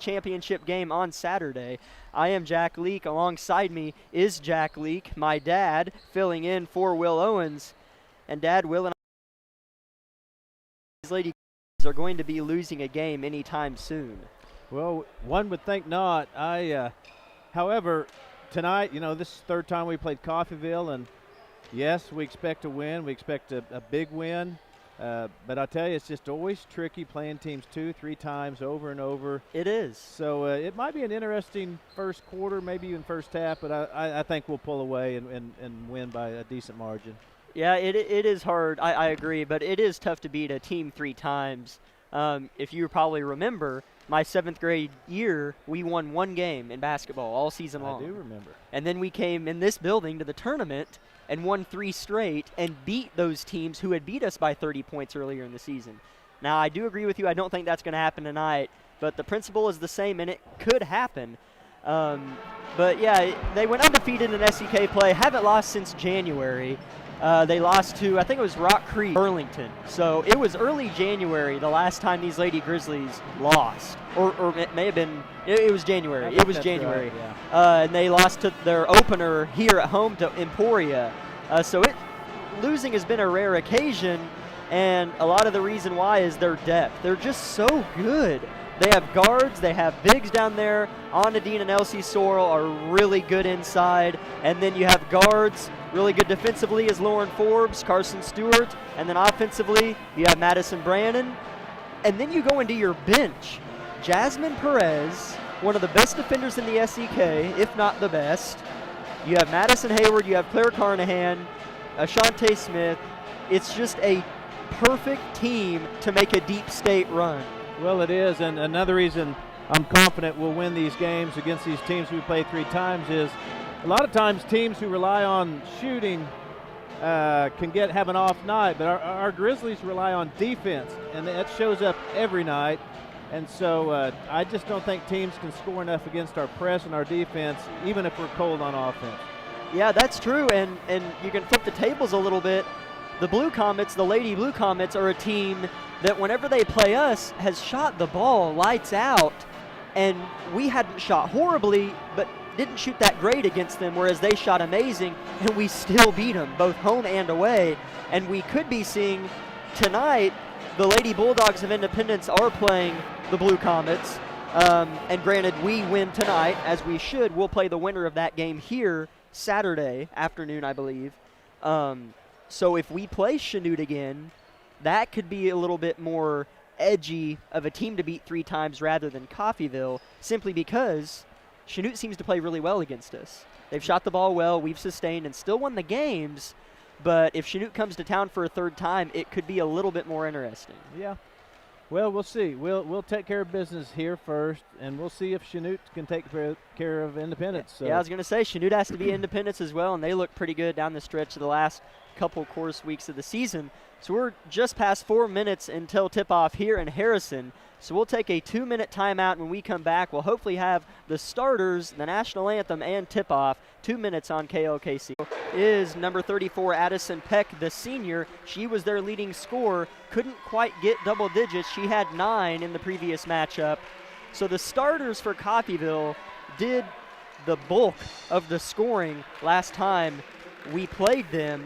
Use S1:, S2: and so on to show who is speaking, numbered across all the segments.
S1: championship game on Saturday. I am Jack Leake. Alongside me is Jack Leake, my dad, filling in for Will Owens. And Dad, Will and these Lady are going to be losing a game anytime soon.
S2: Well, one would think not. However, tonight, this is the third time we played Coffeyville, and yes, we expect to win. We expect a big win. But I tell you, it's just always tricky playing teams 2-3 times over and over.
S1: It is.
S2: So it might be an interesting first quarter, maybe even first half, but I think we'll pull away and win by a decent margin.
S1: Yeah, it is hard. I agree, but it is tough to beat a team 3 times. If you probably remember, my 7th grade year, we won 1 game in basketball all season long.
S2: I do remember.
S1: And then we came in this building to the tournament and won 3 straight and beat those teams who had beat us by 30 points earlier in the season. Now, I do agree with you. I don't think that's going to happen tonight, but the principle is the same, and it could happen. But, yeah, they went undefeated in SEK play, haven't lost since January. They lost to, I think it was Rock Creek, Burlington. So it was early January the last time these Lady Grizzlies lost. Or it may have been, it was January. It was January.
S2: Right, yeah.
S1: And they lost to their opener here at home to Emporia. So losing has been a rare occasion, and a lot of the reason why is their depth. They're just so good. They have guards, they have bigs down there. Anna Dean and Elsie Sorrell are really good inside. And then you have guards, really good defensively is Lauren Forbes, Carson Stewart. And then offensively, you have Madison Brannon. And then you go into your bench. Jasmine Perez, one of the best defenders in the SEK, if not the best. You have Madison Hayward, you have Claire Carnahan, Ashante Smith. It's just a perfect team to make a deep state run.
S2: Well, it is, and another reason I'm confident we'll win these games against these teams we play 3 times is a lot of times teams who rely on shooting can have an off night, but our Grizzlies rely on defense, and that shows up every night. And so I just don't think teams can score enough against our press and our defense, even if we're cold on offense.
S1: Yeah, that's true, and you can flip the tables a little bit. The Blue Comets, the Lady Blue Comets, are a team that whenever they play us has shot the ball lights out, and we hadn't shot horribly, but didn't shoot that great against them, whereas they shot amazing, and we still beat them, both home and away. And we could be seeing tonight the Lady Bulldogs of Independence are playing the Blue Comets, and granted, we win tonight, as we should. We'll play the winner of that game here Saturday afternoon, I believe. So if we play Chanute again, that could be a little bit more edgy of a team to beat 3 times rather than Coffeyville, simply because Chanute seems to play really well against us. They've shot the ball well, we've sustained, and still won the games, but if Chanute comes to town for a 3rd time, it could be a little bit more interesting.
S2: Yeah. Well, we'll see. We'll take care of business here first, and we'll see if Chanute can take care of Independence. So.
S1: Yeah, I was going to say, Chanute has to be Independence as well, and they look pretty good down the stretch of the last couple course weeks of the season. So we're just past 4 minutes until tip-off here in Harrison. So we'll take a 2-minute timeout. When we come back, we'll hopefully have the starters, the national anthem, and tip-off. 2 minutes on KLKC. Is number 34, Addison Peck, the senior. She was their leading scorer. Couldn't quite get double digits. She had 9 in the previous matchup. So the starters for Coffeyville did the bulk of the scoring last time we played them.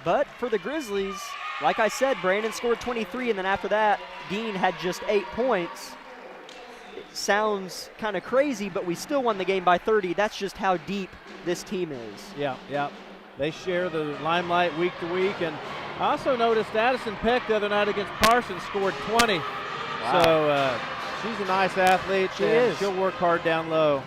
S1: But for the Grizzlies, like I said, Brandon scored 23, and then after that, Dean had just 8 points. It sounds kind of crazy, but we still won the game by 30. That's just how deep this team is.
S2: Yeah. They share the limelight week to week. And I also noticed Addison Peck the other night against Parsons scored 20. Wow. So she's a nice athlete.
S1: She is.
S2: She'll work hard down low.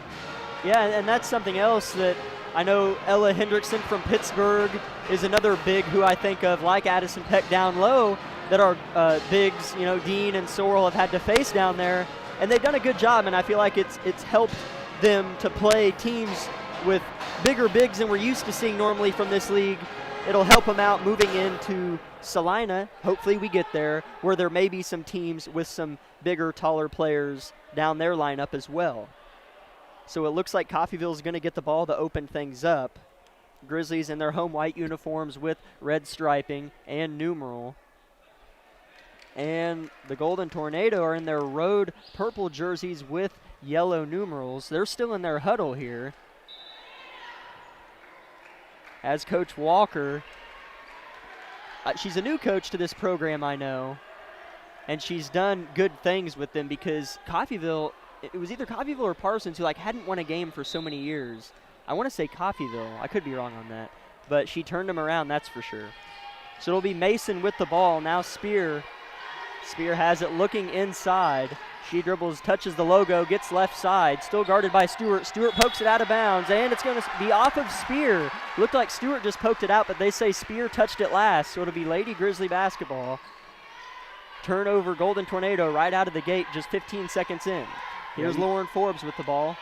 S1: Yeah, and that's something else that I know Ella Hendrickson from Pittsburgh is another big who I think of, like Addison Peck down low, that our bigs, Dean and Sorrell have had to face down there. And they've done a good job, and I feel like it's helped them to play teams with bigger bigs than we're used to seeing normally from this league. It'll help them out moving into Salina. Hopefully we get there, where there may be some teams with some bigger, taller players down their lineup as well. So it looks like Coffeyville is going to get the ball to open things up. Grizzlies in their home white uniforms with red striping and numeral. And the Golden Tornado are in their road purple jerseys with yellow numerals. They're still in their huddle here. As Coach Walker, she's a new coach to this program, I know, and she's done good things with them because Coffeyville, it was either Coffeyville or Parsons who hadn't won a game for so many years. I want to say Coffeyville. I could be wrong on that, but she turned them around, that's for sure. So it'll be Mason with the ball. Now Spear. Spear has it looking inside. She dribbles, touches the logo, gets left side. Still guarded by Stewart. Stewart pokes it out of bounds, and it's going to be off of Spear. Looked like Stewart just poked it out, but they say Spear touched it last, so it'll be Lady Grizzly basketball. Turnover, Golden Tornado right out of the gate, just 15 seconds in. Here's Lauren Forbes with the ball.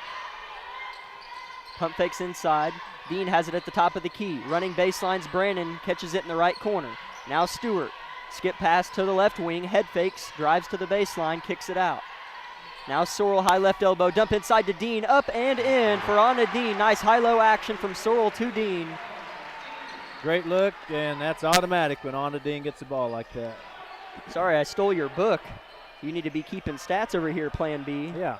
S1: Pump fakes inside. Dean has it at the top of the key. Running baselines, Brandon catches it in the right corner. Now Stewart. Skip pass to the left wing, head fakes, drives to the baseline, kicks it out. Now Sorrell, high left elbow, dump inside to Dean, up and in for Anna Dean. Nice high-low action from Sorrell to Dean.
S2: Great look, and that's automatic when Anna Dean gets the ball like that.
S1: Sorry, I stole your book. You need to be keeping stats over here, Plan B.
S2: Yeah.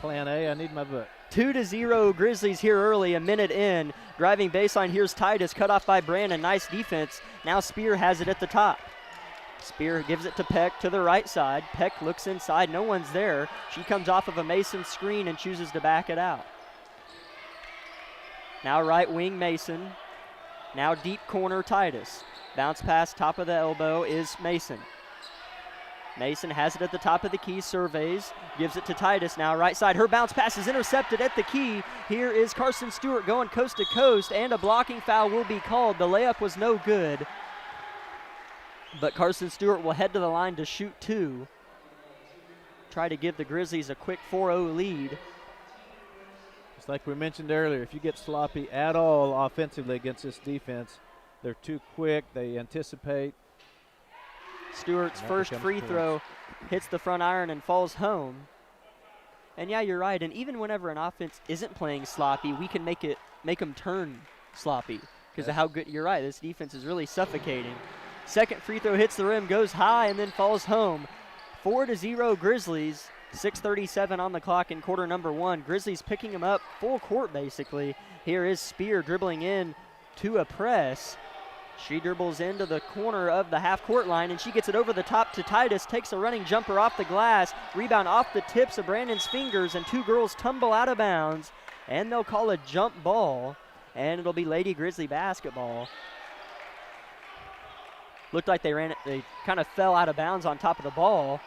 S2: Plan A, I need my book.
S1: 2-0 Grizzlies here early, a minute in. Driving baseline, here's Titus, cut off by Brandon. Nice defense. Now Spear has it at the top. Spear gives it to Peck to the right side. Peck looks inside, no one's there. She comes off of a Mason screen and chooses to back it out. Now right wing Mason. Now deep corner Titus. Bounce pass, top of the elbow is Mason. Mason has it at the top of the key, surveys, gives it to Titus now, right side. Her bounce pass is intercepted at the key. Here is Carson Stewart going coast to coast, and a blocking foul will be called. The layup was no good, but Carson Stewart will head to the line to shoot two. Try to give the Grizzlies a quick 4-0 lead.
S2: Just like we mentioned earlier, if you get sloppy at all offensively against this defense, they're too quick, they anticipate.
S1: Stewart's first free throw hits the front iron and falls home. And yeah, you're right. And even whenever an offense isn't playing sloppy, we can make them turn sloppy because of how good. You're right. This defense is really suffocating. Second free throw hits the rim, goes high, and then falls home. 4-0 Grizzlies. 6:37 on the clock in quarter number one. Grizzlies picking them up full court basically. Here is Spear dribbling in to a press. She dribbles into the corner of the half-court line, and she gets it over the top to Titus, takes a running jumper off the glass, rebound off the tips of Brandon's fingers, and two girls tumble out of bounds, and they'll call a jump ball, and it'll be Lady Grizzly basketball. Looked like they kind of fell out of bounds on top of the ball,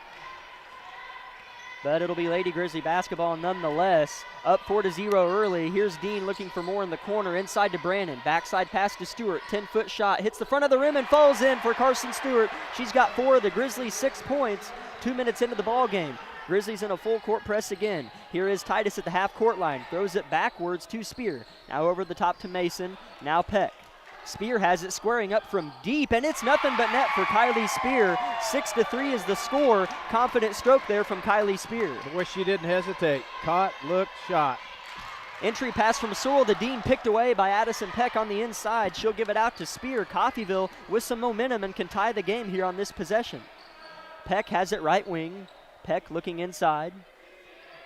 S1: but it'll be Lady Grizzly basketball nonetheless. Up 4-0 early. Here's Dean looking for more in the corner. Inside to Brandon. Backside pass to Stewart. 10-foot shot. Hits the front of the rim and falls in for Carson Stewart. She's got 4 of the Grizzlies' 6 points. 2 minutes into the ball game. Grizzlies in a full court press again. Here is Titus at the half court line. Throws it backwards to Spear. Now over the top to Mason. Now Peck. Spear has it squaring up from deep, and it's nothing but net for Kylie Spear. 6-3 is the score. Confident stroke there from Kylie Spear.
S2: Boy, she didn't hesitate. Caught, looked, shot.
S1: Entry pass from Sorrell to Dean, picked away by Addison Peck on the inside. She'll give it out to Spear. Coffeyville with some momentum and can tie the game here on this possession. Peck has it right wing. Peck looking inside.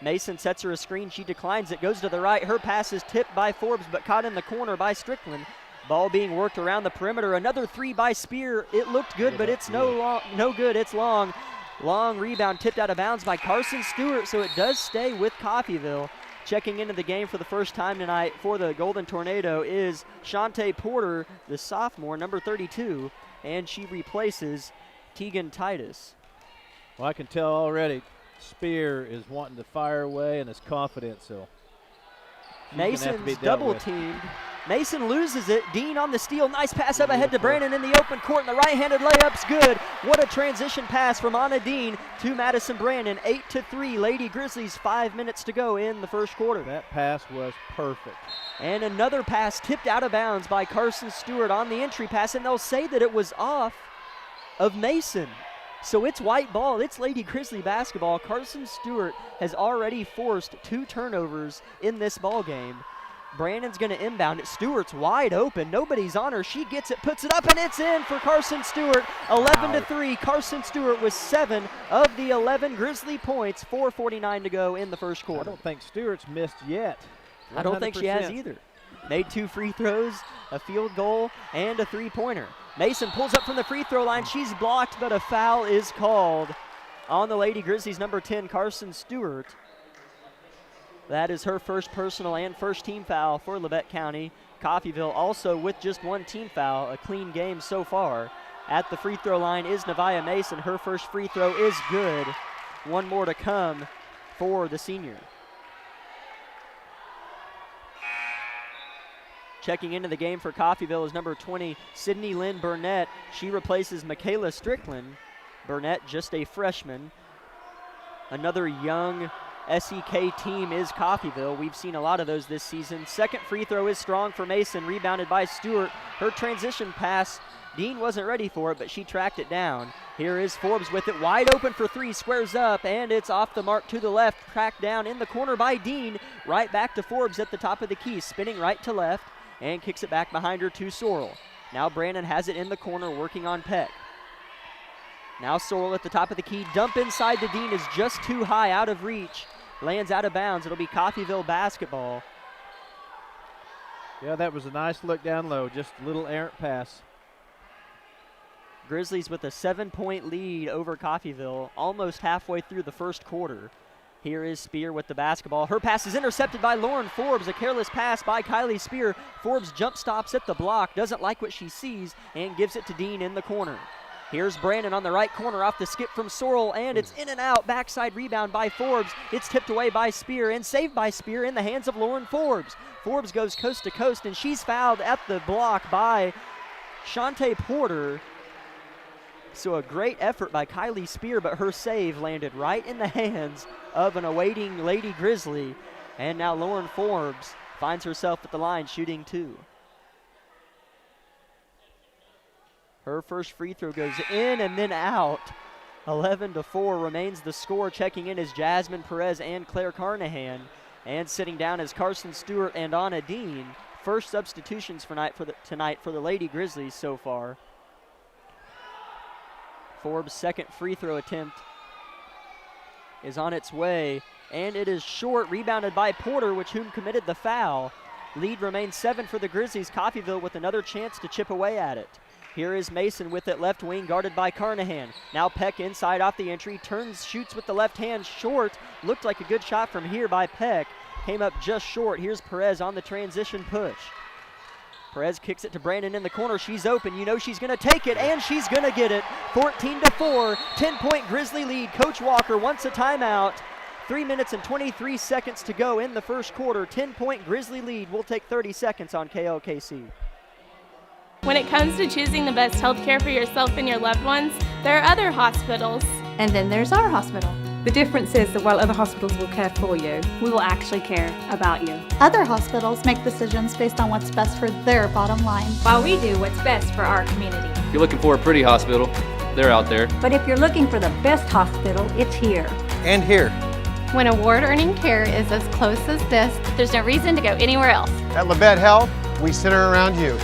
S1: Mason sets her a screen. She declines it, goes to the right. Her pass is tipped by Forbes, but caught in the corner by Strickland. Ball being worked around the perimeter. Another three by Spear. It looked good, but it's no good. It's long. Long rebound tipped out of bounds by Carson Stewart, so it does stay with Coffeyville. Checking into the game for the first time tonight for the Golden Tornado is Shantae Porter, the sophomore, number 32, and she replaces Tegan Titus.
S2: Well, I can tell already Spear is wanting to fire away and is confident, so
S1: Mason's double teamed. Mason loses it. Dean on the steal. Nice pass up ahead to Brandon in the open court, and the right-handed layup's good. What a transition pass from Anna Dean to Madison Brandon. 8-3, Lady Grizzlies, 5 minutes to go in the first quarter.
S2: That pass was perfect.
S1: And another pass tipped out of bounds by Carson Stewart on the entry pass, and they'll say that it was off of Mason. So it's white ball. It's Lady Grizzly basketball. Carson Stewart has already forced 2 turnovers in this ball game. Brandon's going to inbound it. Stewart's wide open. Nobody's on her. She gets it, puts it up, and it's in for Carson Stewart. 11-3. Carson Stewart with 7 of the 11 Grizzly points. 4:49 to go in the first quarter.
S2: I don't think Stewart's missed yet. 100%.
S1: I don't think she has either. Made 2 free throws, a field goal, and a three-pointer. Mason pulls up from the free throw line. She's blocked, but a foul is called on the Lady Grizzlies, number 10, Carson Stewart. That is her first personal and first team foul for Labette County. Coffeyville also with just 1 team foul, a clean game so far. At the free throw line is Nevaeh Mason. Her first free throw is good. 1 more to come for the senior. Checking into the game for Coffeyville is number 20, Sydney Lynn Burnett. She replaces Michaela Strickland. Burnett, just a freshman. Another young SEK team is Coffeyville. We've seen a lot of those this season. Second free throw is strong for Mason, rebounded by Stewart. Her transition pass, Dean wasn't ready for it, but she tracked it down. Here is Forbes with it, wide open for 3, squares up, and it's off the mark to the left. Tracked down in the corner by Dean. Right back to Forbes at the top of the key, spinning right to left, and kicks it back behind her to Sorrell. Now Brandon has it in the corner, working on Peck. Now Sorrell at the top of the key, dump inside to Dean is just too high, out of reach. Lands out of bounds. It'll be Coffeyville basketball.
S2: Yeah, that was a nice look down low, just a little errant pass.
S1: Grizzlies with a 7-point lead over Coffeyville, almost halfway through the first quarter. Here is Spear with the basketball. Her pass is intercepted by Lauren Forbes. A careless pass by Kylie Spear. Forbes jump stops at the block, doesn't like what she sees, and gives it to Dean in the corner. Here's Brandon on the right corner off the skip from Sorrell, and it's in and out. Backside rebound by Forbes. It's tipped away by Spear and saved by Spear in the hands of Lauren Forbes. Forbes goes coast to coast, and she's fouled at the block by Shantae Porter. So a great effort by Kylie Spear, but her save landed right in the hands of an awaiting Lady Grizzly. And now Lauren Forbes finds herself at the line shooting 2. Her first free throw goes in and then out. 11-4 remains the score. Checking in is Jasmine Perez and Claire Carnahan. And sitting down is Carson Stewart and Anna Dean. First substitutions for tonight for the Lady Grizzlies so far. Forbes' second free throw attempt is on its way, and it is short, rebounded by Porter, whom committed the foul. Lead remains 7 for the Grizzlies. Coffeyville with another chance to chip away at it. Here is Mason with it left wing, guarded by Carnahan. Now Peck inside off the entry, turns, shoots with the left hand, short. Looked like a good shot from here by Peck. Came up just short. Here's Perez on the transition push. Perez kicks it to Brandon in the corner. She's open. You know she's going to take it, and she's going to get it. 14-4, 10-point Grizzly lead. Coach Walker wants a timeout. 3 minutes and 23 seconds to go in the first quarter. 10-point Grizzly lead. We'll take 30 seconds on KLKC.
S3: When it comes to choosing the best health care for yourself and your loved ones, there are other hospitals.
S4: And then there's our hospital.
S5: The difference is that while other hospitals will care for you,
S6: we will actually care about you.
S7: Other hospitals make decisions based on what's best for their bottom line,
S6: while we do what's best for our community.
S8: If you're looking for a pretty hospital, they're out there.
S9: But if you're looking for the best hospital, it's here.
S10: And here.
S11: When award-earning care is as close as this, there's no reason to go anywhere else.
S10: At Labette Health, we center around you.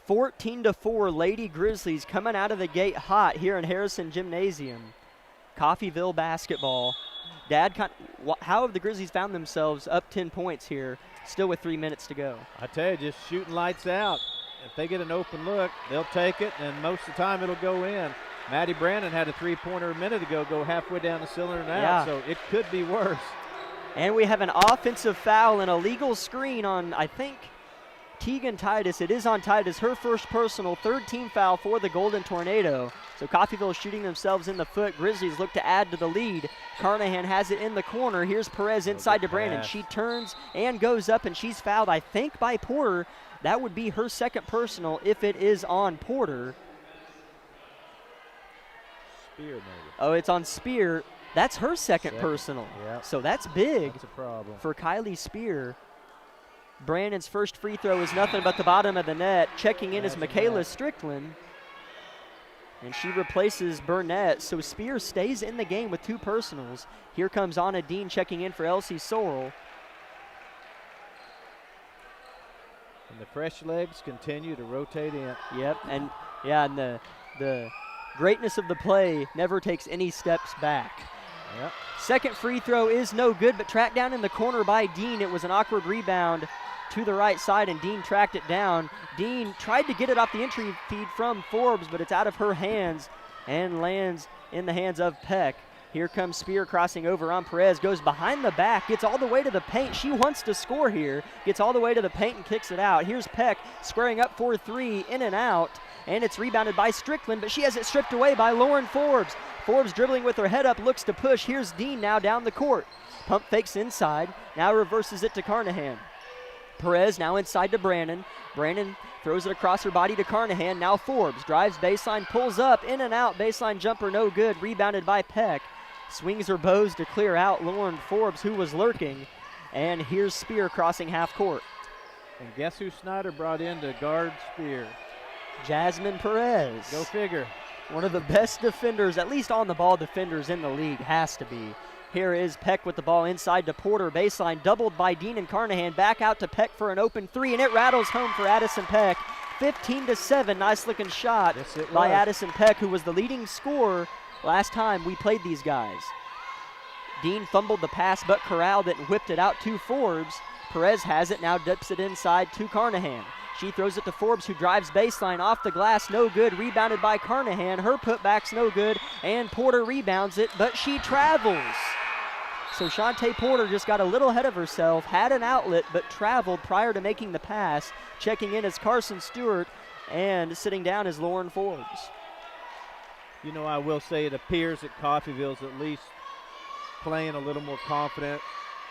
S1: (14-4) Lady Grizzlies coming out of the gate hot here in Harrison Gymnasium. Coffeyville basketball. Dad, how have the Grizzlies found themselves up 10 points here, still with 3 minutes to go?
S2: I tell you, just shooting lights out. If they get an open look, they'll take it, and most of the time it'll go in. Maddie Brandon had a three-pointer a minute ago go halfway down the cylinder and out, so it could be worse.
S1: And we have an offensive foul and a legal screen on, I think, Tegan Titus. It is on Titus, her first personal, 3rd team foul for the Golden Tornado. So Coffeyville shooting themselves in the foot. Grizzlies look to add to the lead. Carnahan has it in the corner. Here's Perez inside to Brandon. She turns and goes up, and she's fouled, I think, by Porter. That would be her second personal if it is on Porter.
S2: Spear, maybe.
S1: Oh, it's on Spear. That's her second personal.
S2: Yep.
S1: So that's big.
S2: That's a problem
S1: for Kylie Spear. Brandon's first free throw is nothing but the bottom of the net. Checking in is Michaela Strickland. and she replaces Burnett, so Spears stays in the game with 2 personals. Here comes Anna Dean checking in for Elsie Sorrell.
S2: And the fresh legs continue to rotate in.
S1: Yep, and the greatness of the play never takes any steps back.
S2: Yep.
S1: Second free throw is no good, but tracked down in the corner by Dean. It was an awkward rebound to the right side, and Dean tracked it down. Dean tried to get it off the entry feed from Forbes, but it's out of her hands and lands in the hands of Peck. Here comes Spear crossing over on Perez, goes behind the back, gets all the way to the paint. She wants to score here, gets all the way to the paint and kicks it out. Here's Peck squaring up for 3, in and out, and it's rebounded by Strickland, but she has it stripped away by Lauren Forbes. Forbes dribbling with her head up, looks to push. Here's Dean now down the court. Pump fakes inside, now reverses it to Carnahan. Perez now inside to Brannon. Brannon throws it across her body to Carnahan. Now Forbes drives baseline, pulls up, in and out, baseline jumper no good, rebounded by Peck. Swings her bows to clear out Lauren Forbes, who was lurking. And here's Spear crossing half court.
S2: And guess who Snyder brought in to guard Spear?
S1: Jasmine Perez.
S2: Go figure.
S1: One of the best defenders, at least on the ball defenders in the league, has to be. Here is Peck with the ball inside to Porter, baseline doubled by Dean and Carnahan. Back out to Peck for an open 3, and it rattles home for Addison Peck. 15-7, nice looking shot by Addison Peck, who was the leading scorer last time we played these guys. Dean fumbled the pass, but corralled it and whipped it out to Forbes. Perez has it, now dips it inside to Carnahan. She throws it to Forbes, who drives baseline off the glass, no good, rebounded by Carnahan. Her putback's no good, and Porter rebounds it, but she travels. So Shantae Porter just got a little ahead of herself, had an outlet, but traveled prior to making the pass. Checking in is Carson Stewart, and sitting down is Lauren Forbes.
S2: You know, I will say it appears that Coffeyville's at least playing a little more confident.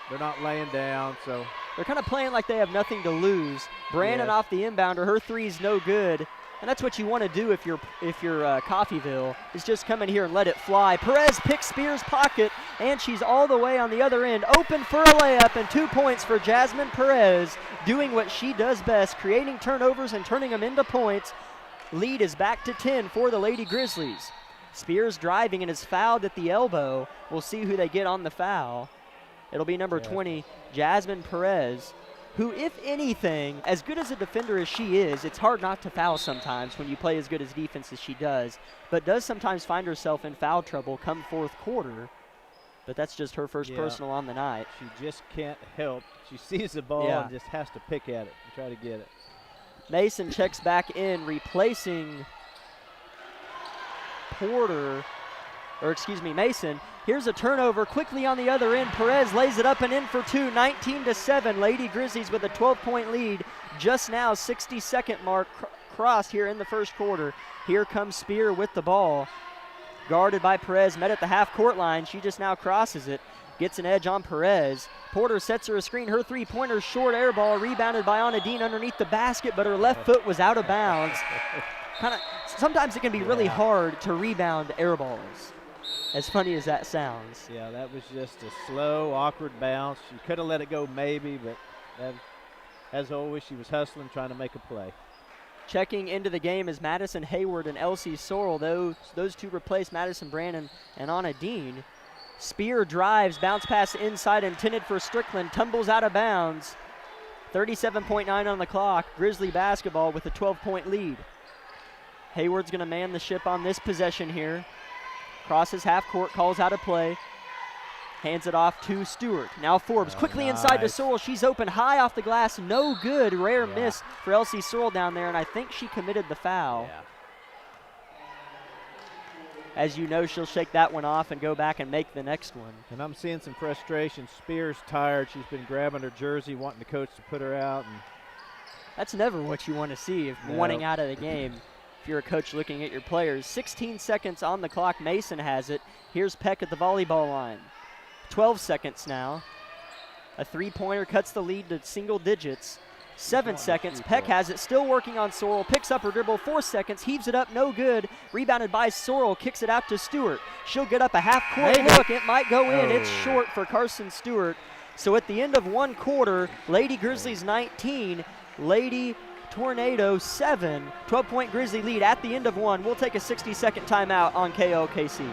S2: They're not laying down, so.
S1: They're kind of playing like they have nothing to lose. Brandon off the inbounder, her three's no good. And that's what you want to do if you're Coffeyville, is just come in here and let it fly. Perez picks Spears' pocket, and she's all the way on the other end. Open for a layup, and 2 points for Jasmine Perez, doing what she does best, creating turnovers and turning them into points. Lead is back to 10 for the Lady Grizzlies. Spears driving and is fouled at the elbow. We'll see who they get on the foul. It'll be number 20, Jasmine Perez, who, if anything, as good as a defender as she is, it's hard not to foul sometimes when you play as good as defense as she does, but does sometimes find herself in foul trouble come fourth quarter. But that's just her first personal on the night.
S2: She just can't help. She sees the ball and just has to pick at it and try to get it.
S1: Mason checks back in, replacing Mason. Here's a turnover quickly on the other end. Perez lays it up and in for 2, 19-7. Lady Grizzlies with a 12-point lead. Just now, 60-second mark crossed here in the first quarter. Here comes Spear with the ball. Guarded by Perez, met at the half-court line. She just now crosses it. Gets an edge on Perez. Porter sets her a screen. Her three-pointer, short air ball, rebounded by Anna Dean underneath the basket, but her left foot was out of bounds. Sometimes it can be really hard to rebound air balls, as funny as that sounds.
S2: Yeah, that was just a slow, awkward bounce. She could have let it go maybe, but as always, she was hustling, trying to make a play.
S1: Checking into the game is Madison Hayward and Elsie Sorrell. Those two replace Madison Brannon and Anna Dean. Spear drives, bounce pass inside, intended for Strickland, tumbles out of bounds. 37.9 on the clock. Grizzly basketball with a 12-point lead. Hayward's going to man the ship on this possession here. Crosses half court, calls out a play. Hands it off to Stewart. Now Forbes quickly inside to Sorrell. She's open high off the glass. No good. Rare miss for Elsie Sorrell down there, and I think she committed the foul.
S2: Yeah.
S1: As you know, she'll shake that one off and go back and make the next one.
S2: And I'm seeing some frustration. Spears tired. She's been grabbing her jersey, wanting the coach to put her out. And
S1: that's never what you want to see, wanting out of the game. If you're a coach looking at your players. 16 seconds on the clock. Mason has it. Here's Peck at the volleyball line. 12 seconds now. A three-pointer cuts the lead to single digits. 7 seconds. Peck has it, still working on Sorrell. Picks up her dribble. 4 seconds. Heaves it up. No good. Rebounded by Sorrell. Kicks it out to Stewart. She'll get up a half-court look. It might go in. It's short for Carson Stewart. So at the end of one quarter, Lady Grizzlies 19, Lady Tornado 7. 12-point Grizzly lead at the end of one. We'll take a 60-second timeout on KLKC.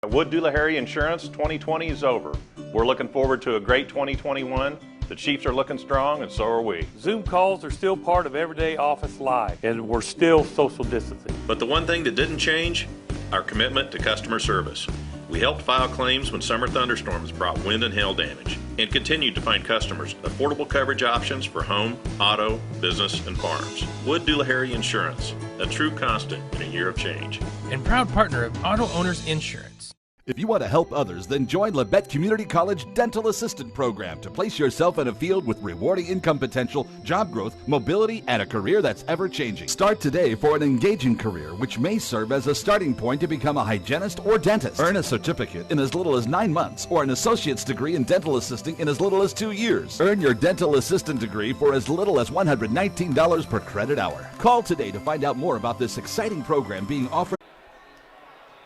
S12: Wood Doolahary Insurance 2020 is over. We're looking forward to a great 2021. The Chiefs are looking strong, and so are we.
S13: Zoom calls are still part of everyday office life, and we're still social distancing.
S12: But the one thing that didn't change, our commitment to customer service. We helped file claims when summer thunderstorms brought wind and hail damage, and continued to find customers affordable coverage options for home, auto, business, and farms. Wood Doolahary Insurance, a true constant in a year of change.
S14: And proud partner of Auto Owners Insurance.
S15: If you want to help others, then join Labette Community College Dental Assistant Program to place yourself in a field with rewarding income potential, job growth, mobility, and a career that's ever-changing. Start today for an engaging career, which may serve as a starting point to become a hygienist or dentist. Earn a certificate in as little as 9 months or an associate's degree in dental assisting in as little as 2 years. Earn your dental assistant degree for as little as $119 per credit hour. Call today to find out more about this exciting program being offered.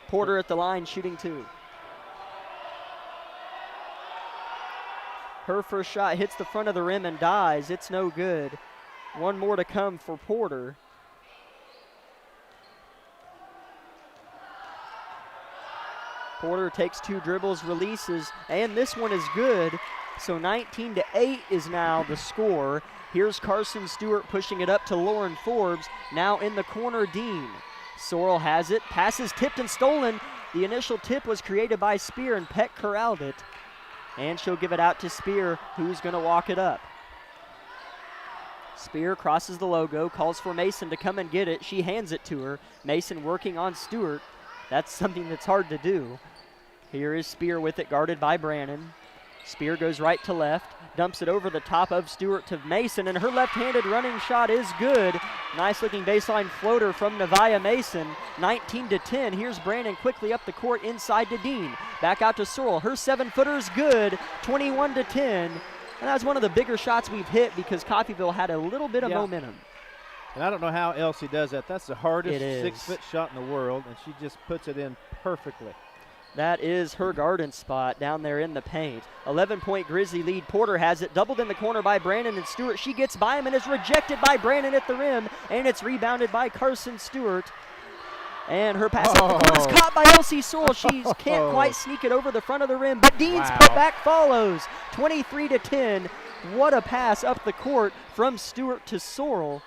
S1: Porter at the line shooting 2. Her first shot hits the front of the rim and dies. It's no good. One more to come for Porter. Porter takes 2 dribbles, releases, and this one is good. So 19-8 is now the score. Here's Carson Stewart pushing it up to Lauren Forbes. Now in the corner, Dean. Sorrell has it, passes tipped and stolen. The initial tip was created by Spear, and Peck corralled it. And she'll give it out to Spear, who's going to walk it up. Spear crosses the logo, calls for Mason to come and get it. She hands it to her. Mason working on Stewart. That's something that's hard to do. Here is Spear with it, guarded by Brannon. Spear goes right to left, dumps it over the top of Stewart to Mason, and her left-handed running shot is good. Nice-looking baseline floater from Nevaeh Mason. 19-10. Here's Brannon quickly up the court inside to Dean. Back out to Sorrell. Her 7-footer's good. 21-10. And that was one of the bigger shots we've hit because Coffeyville had a little bit of momentum.
S2: And I don't know how Elsie does that. That's the hardest 6-foot shot in the world, and she just puts it in perfectly.
S1: That is her garden spot down there in the paint. 11-point Grizzly lead. Porter has it, doubled in the corner by Brannon and Stewart. She gets by him and is rejected by Brannon at the rim, and it's rebounded by Carson Stewart. And her pass up the court is caught by Elsie Sorrell. She can't quite sneak it over the front of the rim, but Dean's putback follows. 23-10. What a pass up the court from Stewart to Sorrell.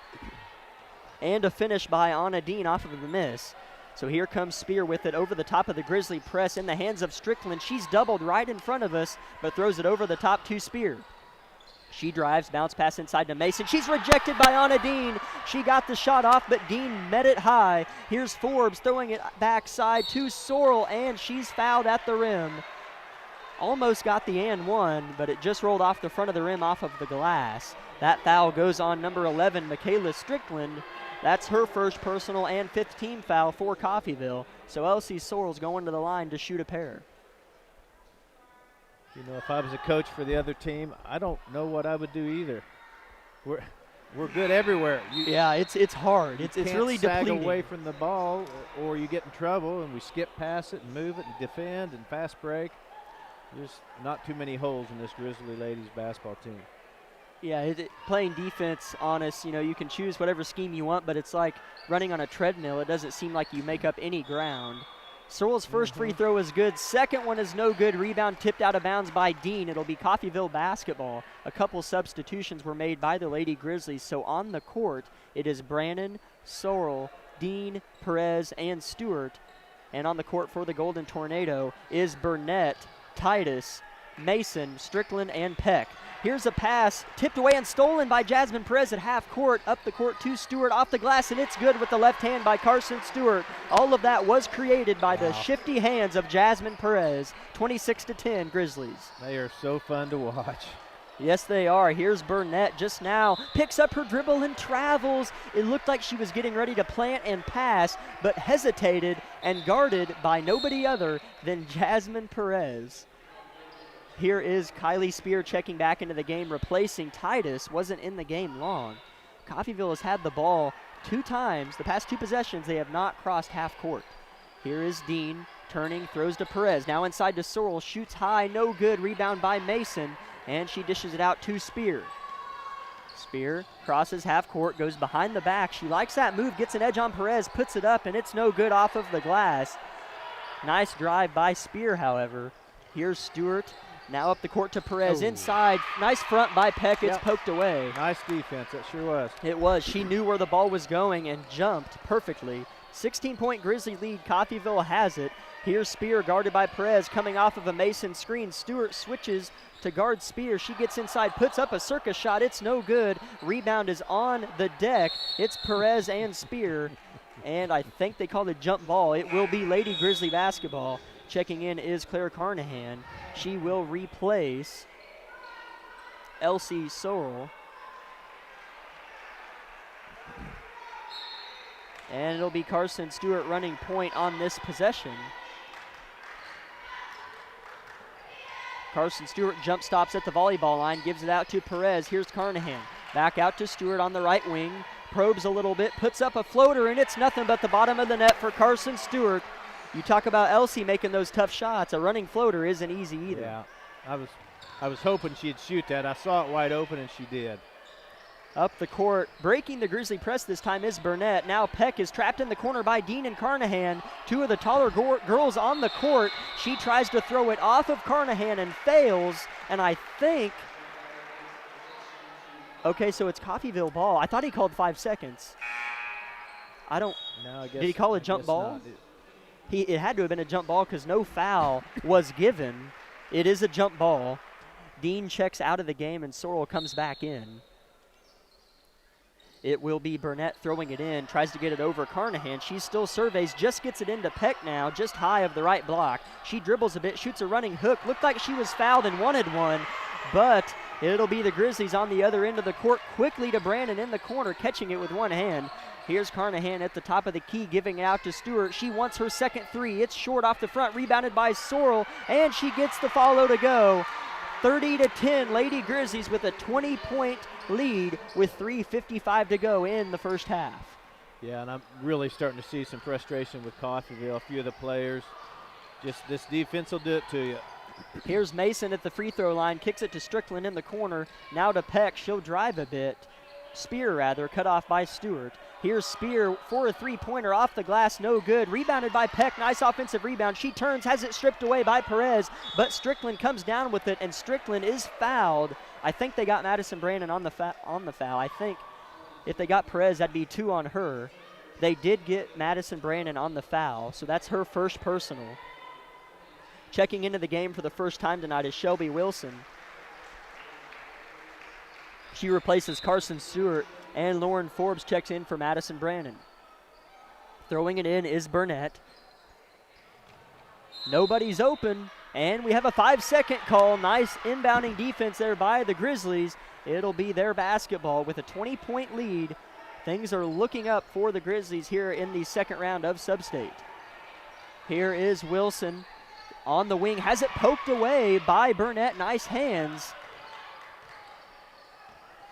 S1: And a finish by Anna Dean off of the miss. So here comes Spear with it over the top of the Grizzly press in the hands of Strickland. She's doubled right in front of us, but throws it over the top to Spear. She drives, bounce pass inside to Mason. She's rejected by Anna Dean. She got the shot off, but Dean met it high. Here's Forbes throwing it backside to Sorrell, and she's fouled at the rim. Almost got the and one, but it just rolled off the front of the rim off of the glass. That foul goes on number 11, Michaela Strickland. That's her first personal and 5th team foul for Coffeyville. So Elsie Sorrell's going to the line to shoot a pair.
S2: You know, if I was a coach for the other team, I don't know what I would do either. We're good everywhere.
S1: It's hard. It's really depleting.
S2: Sag away from the ball, or you get in trouble, and we skip past it and move it and defend and fast break. There's not too many holes in this Grizzly ladies basketball team.
S1: Yeah, playing defense on us, you know, you can choose whatever scheme you want, but it's like running on a treadmill. It doesn't seem like you make up any ground. Sorrell's first free throw is good. Second one is no good. Rebound tipped out of bounds by Dean. It'll be Coffeyville basketball. A couple substitutions were made by the Lady Grizzlies. So on the court, it is Brannon, Sorrell, Dean, Perez, and Stewart. And on the court for the Golden Tornado is Burnett, Titus, Mason, Strickland, and Peck. Here's a pass, tipped away and stolen by Jasmine Perez at half court, up the court to Stewart, off the glass, and it's good with the left hand by Carson Stewart. All of that was created by the shifty hands of Jasmine Perez. 26-10 Grizzlies.
S2: They are so fun to watch.
S1: Yes, they are. Here's Burnett just now, picks up her dribble and travels. It looked like she was getting ready to plant and pass, but hesitated and guarded by nobody other than Jasmine Perez. Here is Kylie Spear checking back into the game, replacing Titus. Wasn't in the game long. Coffeyville has had the ball 2 times. The past 2 possessions, they have not crossed half court. Here is Dean turning, throws to Perez. Now inside to Sorrell, shoots high, no good. Rebound by Mason, and she dishes it out to Spear. Spear crosses half court, goes behind the back. She likes that move, gets an edge on Perez, puts it up, and it's no good off of the glass. Nice drive by Spear, however. Here's Stewart. Now up the court to Perez. Inside. Nice front by Peck. It's poked away.
S2: Nice defense. That sure was.
S1: It was. She knew where the ball was going and jumped perfectly. 16-point Grizzly lead. Coffeyville has it. Here's Spear guarded by Perez coming off of a Mason screen. Stewart switches to guard Spear. She gets inside, puts up a circus shot. It's no good. Rebound is on the deck. It's Perez and Spear. And I think they called a jump ball. It will be Lady Grizzly basketball. Checking in is Claire Carnahan. She will replace Elsie Sorrell. And it'll be Carson Stewart running point on this possession. Carson Stewart jump stops at the volleyball line, gives it out to Perez. Here's Carnahan. Back out to Stewart on the right wing. Probes a little bit, puts up a floater, and it's nothing but the bottom of the net for Carson Stewart. You talk about Elsie making those tough shots. A running floater isn't easy either.
S2: Yeah, I was hoping she'd shoot that. I saw it wide open, and she did.
S1: Up the court, breaking the Grizzly press this time is Burnett. Now Peck is trapped in the corner by Dean and Carnahan. Two of the taller girls on the court. She tries to throw it off of Carnahan and fails. And I think, okay, so it's Coffeyville ball. I thought he called 5 seconds. I don't,
S2: no, I guess,
S1: did he call a jump ball?
S2: Not.
S1: It had to have been a jump ball because no foul was given. It is a jump ball. Dean checks out of the game and Sorrell comes back in. It will be Burnett throwing it in, tries to get it over Carnahan. She still surveys, just gets it into Peck now, just high of the right block. She dribbles a bit, shoots a running hook. Looked like she was fouled and wanted one, but it'll be the Grizzlies on the other end of the court. Quickly to Brandon in the corner, catching it with one hand. Here's Carnahan at the top of the key, giving it out to Stewart. She wants her second three. It's short off the front, rebounded by Sorrell, and she gets the follow to go. 30-10, Lady Grizzlies with a 20-point lead with 3:55 to go in the first half.
S2: Yeah, and I'm really starting to see some frustration with Coffeyville. A few of the players, just this defense will do it to you.
S1: Here's Mason at the free throw line, kicks it to Strickland in the corner. Now to Peck, she'll drive a bit. Spear, rather, cut off by Stewart. Here's Spear for a three-pointer off the glass, no good. Rebounded by Peck, nice offensive rebound. She turns, has it stripped away by Perez, but Strickland comes down with it, and Strickland is fouled. I think they got Madison Brandon on the foul. I think if they got Perez, that'd be 2 on her. They did get Madison Brandon on the foul, so that's her first personal. Checking into the game for the first time tonight is Shelby Wilson. She replaces Carson Stewart, and Lauren Forbes checks in for Madison Brandon. Throwing it in is Burnett. Nobody's open, and we have a 5-second call. Nice inbounding defense there by the Grizzlies. It'll be their basketball with a 20-point lead. Things are looking up for the Grizzlies here in the second round of Sub-State. Here is Wilson on the wing, has it poked away by Burnett. Nice hands.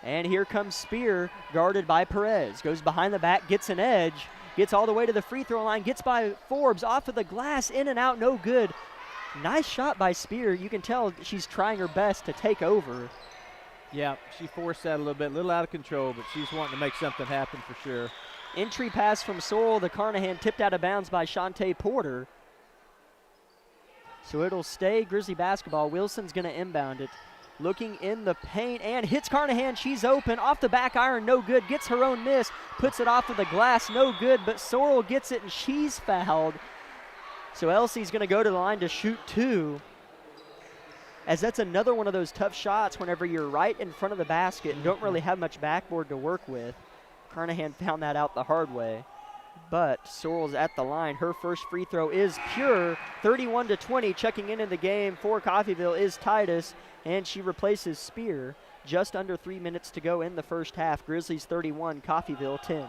S1: And here comes Spear, guarded by Perez. Goes behind the back, gets an edge, gets all the way to the free throw line, gets by Forbes, off of the glass, in and out, no good. Nice shot by Spear. You can tell she's trying her best to take over.
S2: Yeah, she forced that a little bit, a little out of control, but she's wanting to make something happen for sure.
S1: Entry pass from Sorrell to Carnahan, tipped out of bounds by Shantae Porter. So it'll stay Grizzly basketball. Wilson's going to inbound it. Looking in the paint and hits Carnahan. She's open. Off the back iron, no good. Gets her own miss. Puts it off of the glass, no good. But Sorrell gets it and she's fouled. So Elsie's going to go to the line to shoot 2. As that's another one of those tough shots whenever you're right in front of the basket and don't really have much backboard to work with. Carnahan found that out the hard way. But Sorrell's at the line. Her first free throw is pure. 31-20. Checking in the game for Coffeyville is Titus, and she replaces Spear. Just under 3 minutes to go in the first half. Grizzlies 31, Coffeyville 10.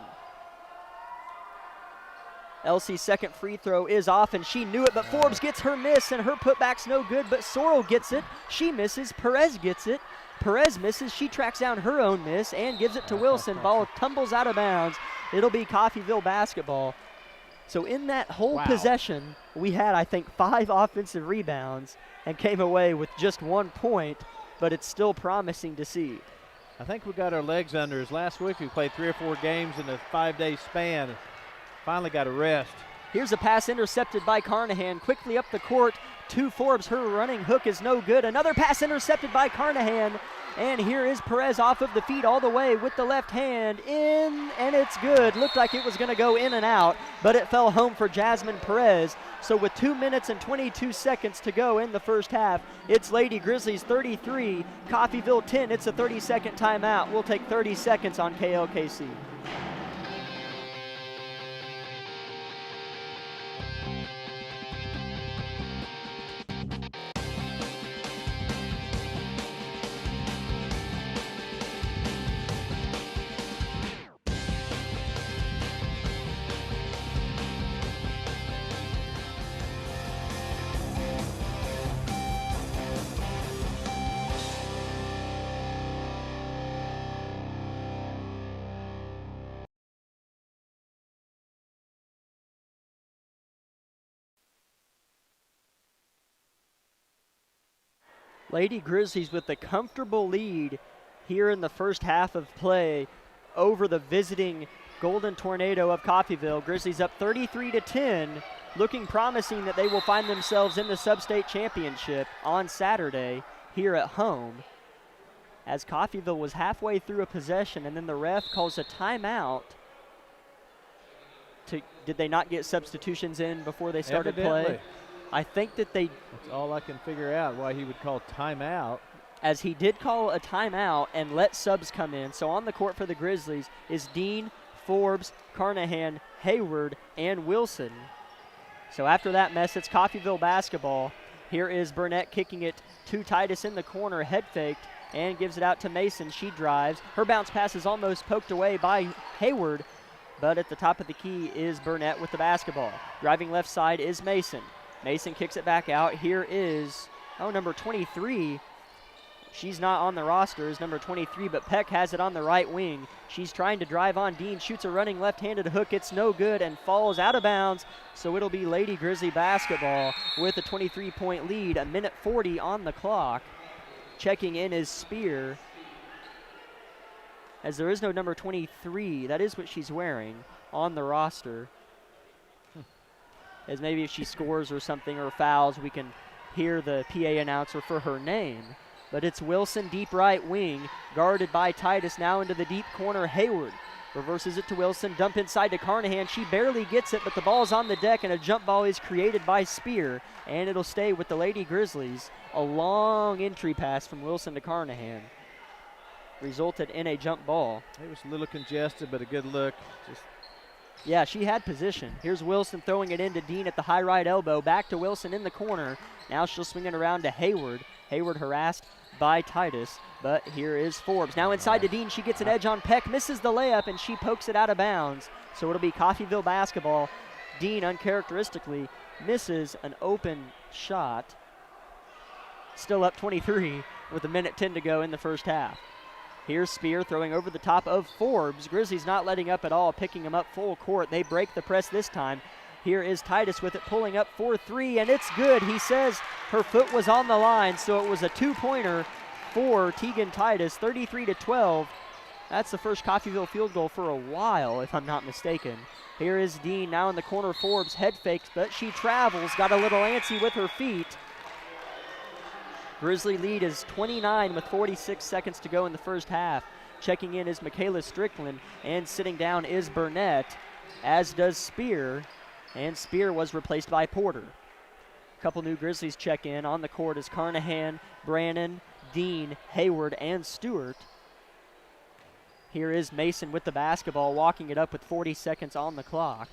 S1: Elsie's second free throw is off, and she knew it, but Forbes gets her miss, and her putback's no good, but Sorrell gets it. She misses. Perez gets it. Perez misses. She tracks down her own miss and gives it to Wilson. Ball tumbles out of bounds. It'll be Coffeyville basketball. So in that whole possession, we had, I think, 5 offensive rebounds and came away with just 1 point, but it's still promising to see.
S2: I think we got our legs under us. Last week we played 3 or 4 games in a 5-day span. Finally got a rest.
S1: Here's a pass intercepted by Carnahan. Quickly up the court to Forbes. Her running hook is no good. Another pass intercepted by Carnahan. And here is Perez off of the feet all the way with the left hand in, and it's good. Looked like it was going to go in and out, but it fell home for Jasmine Perez. So with 2 minutes and 22 seconds to go in the first half, it's Lady Grizzlies 33, Coffeyville 10. It's a 30-second timeout. We'll take 30 seconds on KLKC. Lady Grizzlies with a comfortable lead here in the first half of play over the visiting Golden Tornado of Coffeyville. Grizzlies up 33-10, looking promising that they will find themselves in the Sub-State Championship on Saturday here at home. As Coffeyville was halfway through a possession and then the ref calls a timeout. Did they not get substitutions in before they started play? I think that they...
S2: That's all I can figure out, why he would call timeout.
S1: As he did call a timeout and let subs come in. So on the court for the Grizzlies is Dean, Forbes, Carnahan, Hayward, and Wilson. So after that mess, it's Coffeyville basketball. Here is Burnett kicking it to Titus in the corner, head faked, and gives it out to Mason. She drives. Her bounce pass is almost poked away by Hayward, but at the top of the key is Burnett with the basketball. Driving left side is Mason. Mason kicks it back out. Here is, number 23. She's not on the roster as number 23, but Peck has it on the right wing. She's trying to drive on Dean, shoots a running left-handed hook. It's no good and falls out of bounds. So it'll be Lady Grizzly basketball with a 23-point lead, 1:40 on the clock. Checking in is Spear, as there is no number 23. That is what she's wearing on the roster. As maybe if she scores or something or fouls, we can hear the PA announcer for her name. But it's Wilson, deep right wing, guarded by Titus, now into the deep corner. Hayward reverses it to Wilson, dump inside to Carnahan. She barely gets it, but the ball's on the deck, and a jump ball is created by Spear, and it'll stay with the Lady Grizzlies. A long entry pass from Wilson to Carnahan resulted in a jump ball.
S2: It was a little congested, but a good look.
S1: Yeah, she had position. Here's Wilson throwing it into Dean at the high right elbow. Back to Wilson in the corner. Now she'll swing it around to Hayward. Hayward harassed by Titus, but here is Forbes. Now inside to Dean. She gets an edge on Peck, misses the layup, and she pokes it out of bounds. So it'll be Coffeyville basketball. Dean uncharacteristically misses an open shot. Still up 23 with 1:10 to go in the first half. Here's Spear throwing over the top of Forbes. Grizzlies not letting up at all, picking him up full court. They break the press this time. Here is Titus with it, pulling up for 3, and it's good. He says her foot was on the line, so it was a 2-pointer for Tegan Titus, 33-12. That's the first Coffeyville field goal for a while, if I'm not mistaken. Here is Dean now in the corner. Forbes head fakes, but she travels, got a little antsy with her feet. Grizzly lead is 29 with 46 seconds to go in the first half. Checking in is Michaela Strickland, and sitting down is Burnett, as does Spear, and Spear was replaced by Porter. A couple new Grizzlies check in. On the court is Carnahan, Brannon, Dean, Hayward, and Stewart. Here is Mason with the basketball, walking it up with 40 seconds on the clock.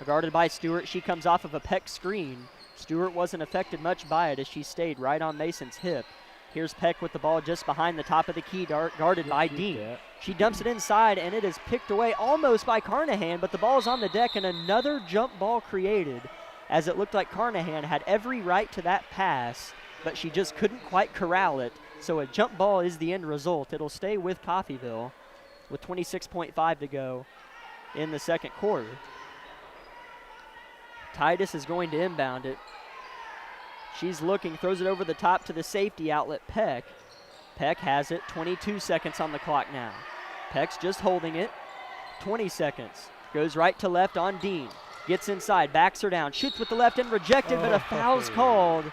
S1: Guarded by Stewart, she comes off of a Peck screen. Stewart wasn't affected much by it as she stayed right on Mason's hip. Here's Peck with the ball just behind the top of the key, guarded by Dean. She dumps it inside, and it is picked away almost by Carnahan, but the ball's on the deck, and another jump ball created, as it looked like Carnahan had every right to that pass, but she just couldn't quite corral it. So a jump ball is the end result. It'll stay with Coffeyville with 26.5 to go in the second quarter. Titus is going to inbound it. She's looking, throws it over the top to the safety outlet, Peck. Peck has it, 22 seconds on the clock now. Peck's just holding it, 20 seconds. Goes right to left on Dean. Gets inside, backs her down, shoots with the left and rejected, but a foul's called.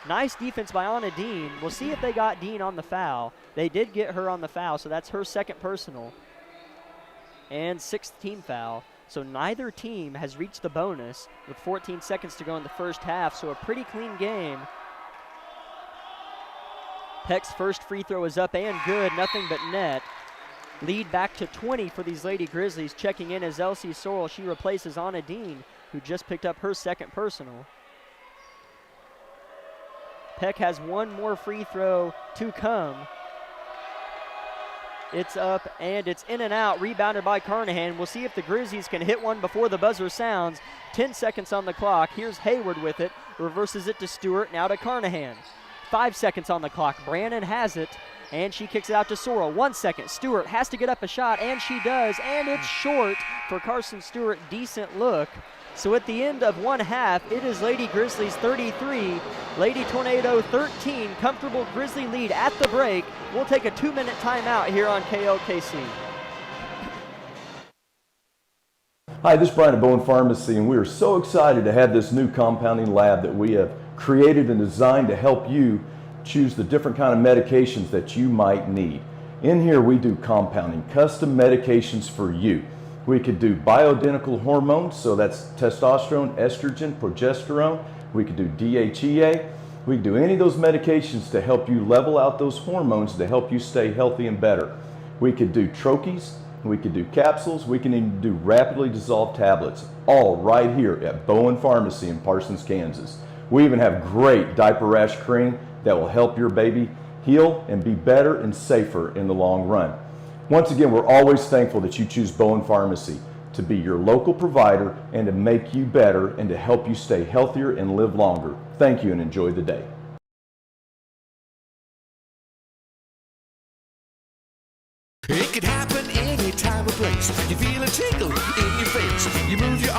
S1: Nice defense by Anna Dean. We'll see if they got Dean on the foul. They did get her on the foul, so that's her second personal. And sixth team foul. So neither team has reached the bonus with 14 seconds to go in the first half, so a pretty clean game. Peck's first free throw is up and good, nothing but net. Lead back to 20 for these Lady Grizzlies. Checking in is Elsie Sorrell. She replaces Anna Dean, who just picked up her second personal. Peck has one more free throw to come. It's up and it's in and out, rebounded by Carnahan. We'll see if the Grizzlies can hit one before the buzzer sounds. 10 seconds on the clock. Here's Hayward with it, reverses it to Stewart, now to Carnahan. 5 seconds on the clock. Brannon has it, and she kicks it out to Sorrell. 1 second. Stewart has to get up a shot, and she does, and it's short for Carson Stewart. Decent look. So at the end of one half, it is Lady Grizzlies 33, Lady Tornado 13. Comfortable Grizzly lead at the break. We'll take a 2-minute timeout here on KLKC.
S16: Hi, this is Brian at Bowen Pharmacy, and we are so excited to have this new compounding lab that we have created and designed to help you choose the different kind of medications that you might need. In here, we do compounding, custom medications for you. We could do bioidentical hormones, so that's testosterone, estrogen, progesterone. We could do DHEA. We could do any of those medications to help you level out those hormones to help you stay healthy and better. We could do troches, we could do capsules, we can even do rapidly dissolved tablets, all right here at Bowen Pharmacy in Parsons, Kansas. We even have great diaper rash cream that will help your baby heal and be better and safer in the long run. Once again, we're always thankful that you choose Bowen Pharmacy to be your local provider and to make you better and to help you stay healthier and live longer. Thank you and enjoy the day.
S17: It could happen any time or place. You feel a tingle in your face. You move your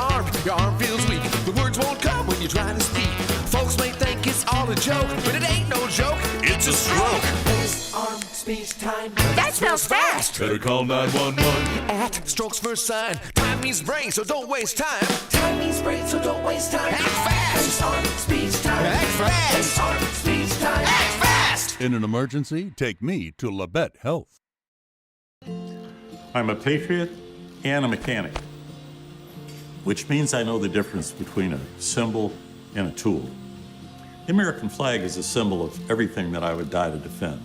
S17: arm feels weak. The words won't come when you're trying to speak. Folks may think it's all a joke, but it ain't no joke. It's a stroke. Face, arm, speech, time. That smells fast.
S18: Better call 911.
S17: At Strokes First Sign. Time means brain, so don't waste time. Time means brain, so don't waste time. Act fast. Face, arm, speech, time. Act fast. Face, arm, speech, time. Act fast.
S18: In an emergency, take me to Labette Health.
S19: I'm a patriot and a mechanic, which means I know the difference between a symbol and a tool. The American flag is a symbol of everything that I would die to defend.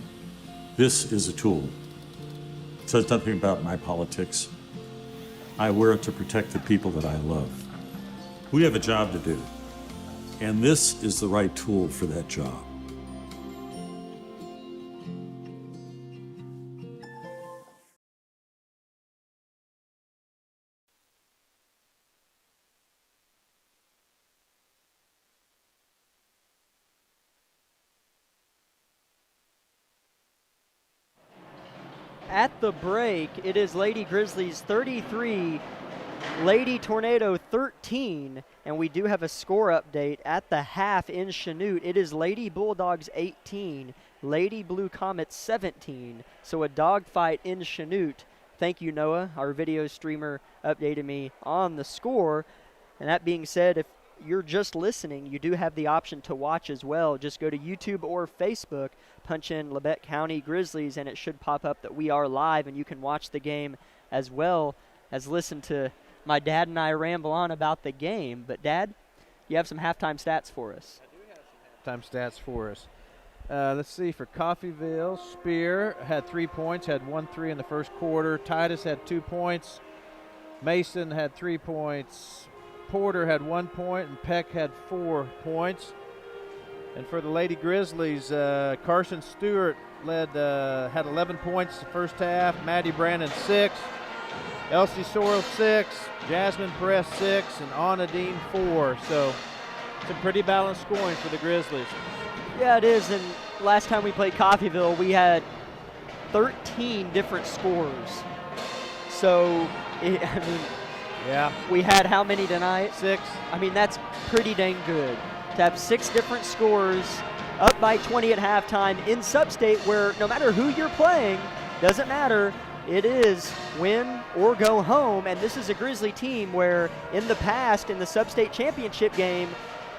S19: This is a tool. It says nothing about my politics. I wear it to protect the people that I love. We have a job to do, and this is the right tool for that job.
S1: At the break, it is Lady Grizzlies 33, Lady Tornado 13, and we do have a score update at the half in Chanute. It is Lady Bulldogs 18, Lady Blue Comets 17, so a dogfight in Chanute. Thank you, Noah. Our video streamer updated me on the score, and that being said, if you're just listening, you do have the option to watch as well. Just go to YouTube or Facebook, punch in Labette County Grizzlies, and it should pop up that we are live, and you can watch the game as well as listen to my dad and I ramble on about the game. But, Dad, you have some halftime stats for us.
S2: I do have some halftime stats for us. Let's see, for Coffeyville, Spear had 3 points, had 1-3 in the first quarter. Titus had 2 points. Mason had 3 points. Porter had 1 point, and Peck had 4 points. And for the Lady Grizzlies, Carson Stewart had 11 points the first half. Maddie Brandon 6, Elsie Sorrell 6, Jasmine Perez 6, and Anna Dean 4. So it's a pretty balanced scoring for the Grizzlies.
S1: Yeah, it is. And last time we played Coffeyville, we had 13 different scores. So,
S2: yeah.
S1: We had how many tonight?
S2: 6.
S1: I mean, that's pretty dang good. To have 6 different scores up by 20 at halftime in Substate, where no matter who you're playing, doesn't matter, it is win or go home. And this is a Grizzly team where in the past, in the Substate championship game,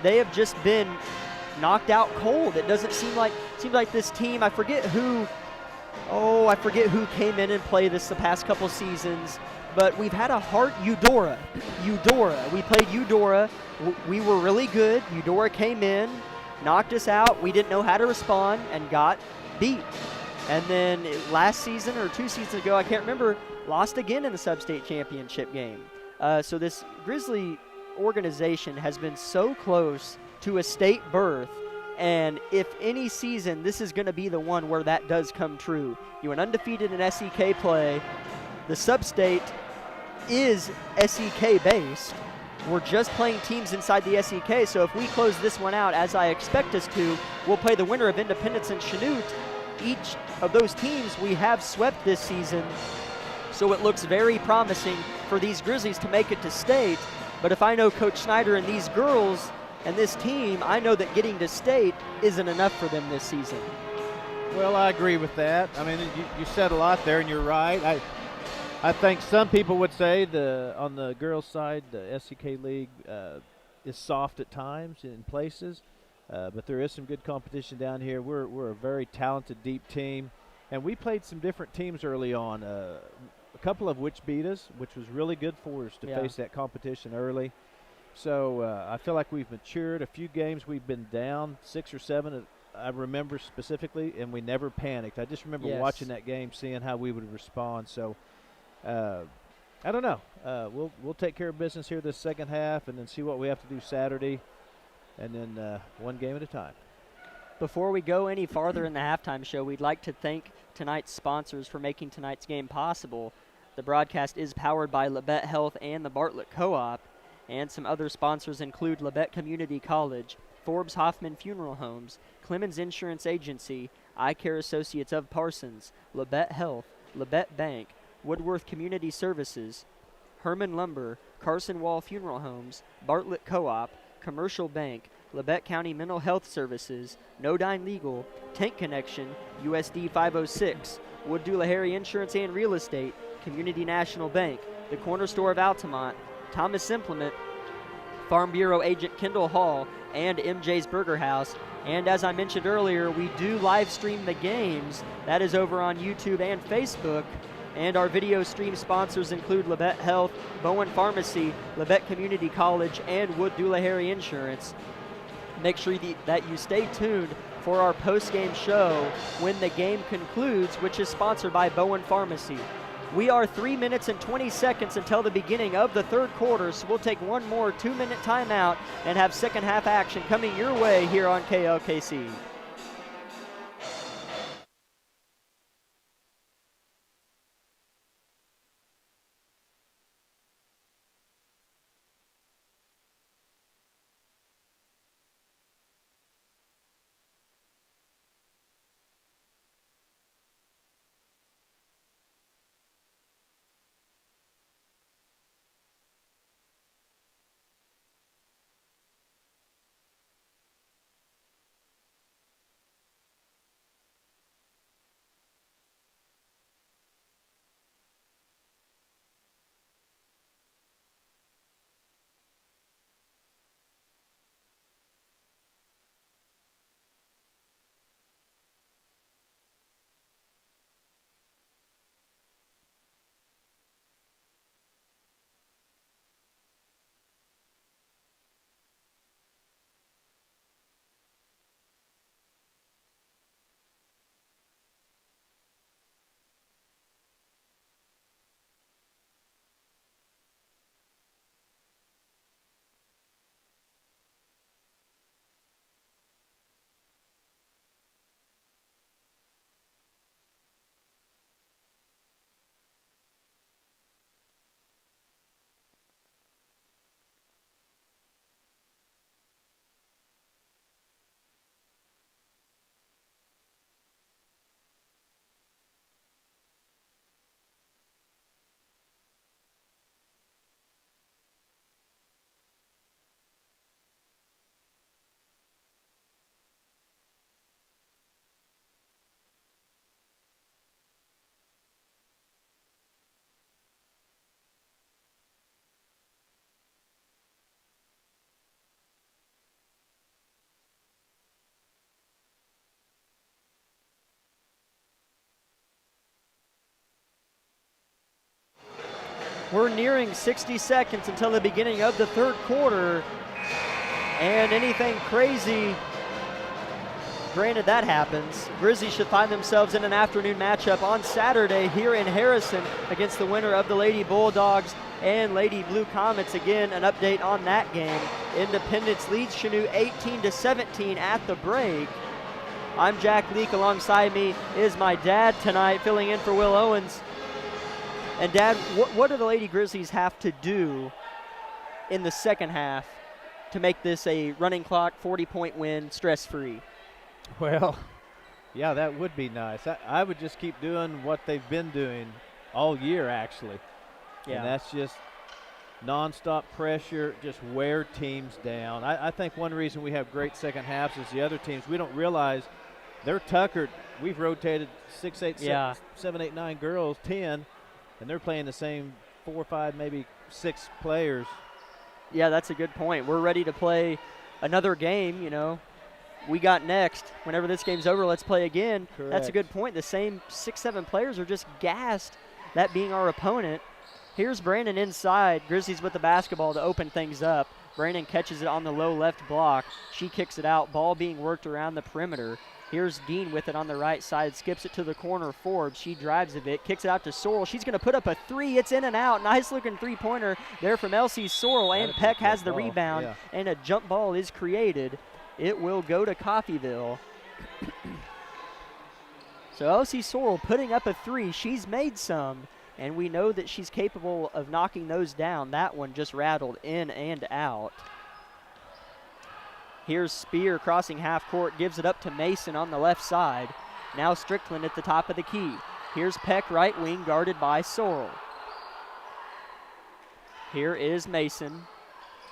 S1: they have just been knocked out cold. It doesn't seem like this team, I forget who came in and played this the past couple seasons, but we've had a hard Eudora. We played Eudora. We were really good. Eudora came in, knocked us out. We didn't know how to respond and got beat. And then last season or 2 seasons ago, I can't remember, lost again in the Substate championship game. So this Grizzly organization has been so close to a state berth, and if any season, this is going to be the one where that does come true. You went undefeated in SEK play. The Substate is SEK based. We're just playing teams inside the SEK, so if we close this one out, as I expect us to, we'll play the winner of Independence and Chanute. Each of those teams we have swept this season, so it looks very promising for these Grizzlies to make it to state. But if I know Coach Snyder and these girls and this team, I know that getting to state isn't enough for them this season.
S2: Well, I agree with that. I mean, you said a lot there, and you're right. I think some people would say on the girls' side, the SEK League is soft at times in places, but there is some good competition down here. We're a very talented, deep team, and we played some different teams early on, a couple of which beat us, which was really good for us to face that competition early. So I feel like we've matured. A few games we've been down 6 or 7, I remember specifically, and we never panicked. I just remember watching that game, seeing how we would respond. So I don't know. We'll take care of business here this second half and then see what we have to do Saturday, and then one game at a time.
S1: Before we go any farther in the halftime show, we'd like to thank tonight's sponsors for making tonight's game possible. The broadcast is powered by Labette Health and the Bartlett Co-op. And some other sponsors include Labette Community College, Forbes Hoffman Funeral Homes, Clemens Insurance Agency, Eye Care Associates of Parsons, Labette Health, Labette Bank, Woodworth Community Services, Herman Lumber, Carson Wall Funeral Homes, Bartlett Co-op, Commercial Bank, Labette County Mental Health Services, Nodine Legal, Tank Connection, USD 506, Wood Doolahary Insurance and Real Estate, Community National Bank, the Corner Store of Altamont, Thomas Implement, Farm Bureau Agent Kendall Hall, and MJ's Burger House. And as I mentioned earlier, we do live stream the games. That is over on YouTube and Facebook. And our video stream sponsors include Labette Health, Bowen Pharmacy, Labette Community College, and Wood Doolahary Insurance. Make sure that you stay tuned for our post-game show when the game concludes, which is sponsored by Bowen Pharmacy. We are 3 minutes and 20 seconds until the beginning of the third quarter, so we'll take one more 2-minute timeout and have second half action coming your way here on KLKC. We're nearing 60 seconds until the beginning of the third quarter. And anything crazy, granted that happens, Grizzlies should find themselves in an afternoon matchup on Saturday here in Harrison against the winner of the Lady Bulldogs and Lady Blue Comets. Again, an update on that game. Independence leads Chanute 18-17 at the break. I'm Jack Leake. Alongside me is my dad tonight, filling in for Will Owens. And Dad, what do the Lady Grizzlies have to do in the second half to make this a running clock, 40-point win, stress-free?
S2: Well, yeah, that would be nice. I would just keep doing what they've been doing all year, actually. Yeah. And that's just nonstop pressure, just wear teams down. I think one reason we have great second halves is the other teams, we don't realize they're tuckered. We've rotated 6, 8, 7, 8, 9 girls, 10, and they're playing the same 4, 5, maybe 6 players.
S1: Yeah, that's a good point. We're ready to play another game, you know. We got next. Whenever this game's over, let's play again.
S2: Correct.
S1: That's a good point. The same 6, 7 players are just gassed, that being our opponent. Here's Brandon inside. Grizzlies with the basketball to open things up. Brandon catches it on the low left block. She kicks it out. Ball being worked around the perimeter. Here's Dean with it on the right side. Skips it to the corner. Forbes. She drives a bit. Kicks it out to Sorrell. She's going to put up a 3. It's in and out. Nice looking three-pointer there from Elsie Sorrell. And Peck has the rebound. Yeah. And a jump ball is created. It will go to Coffeyville. So Elsie Sorrell putting up a 3. She's made some. And we know that she's capable of knocking those down. That one just rattled in and out. Here's Spear crossing half court, gives it up to Mason on the left side. Now Strickland at the top of the key. Here's Peck right wing, guarded by Sorrell. Here is Mason.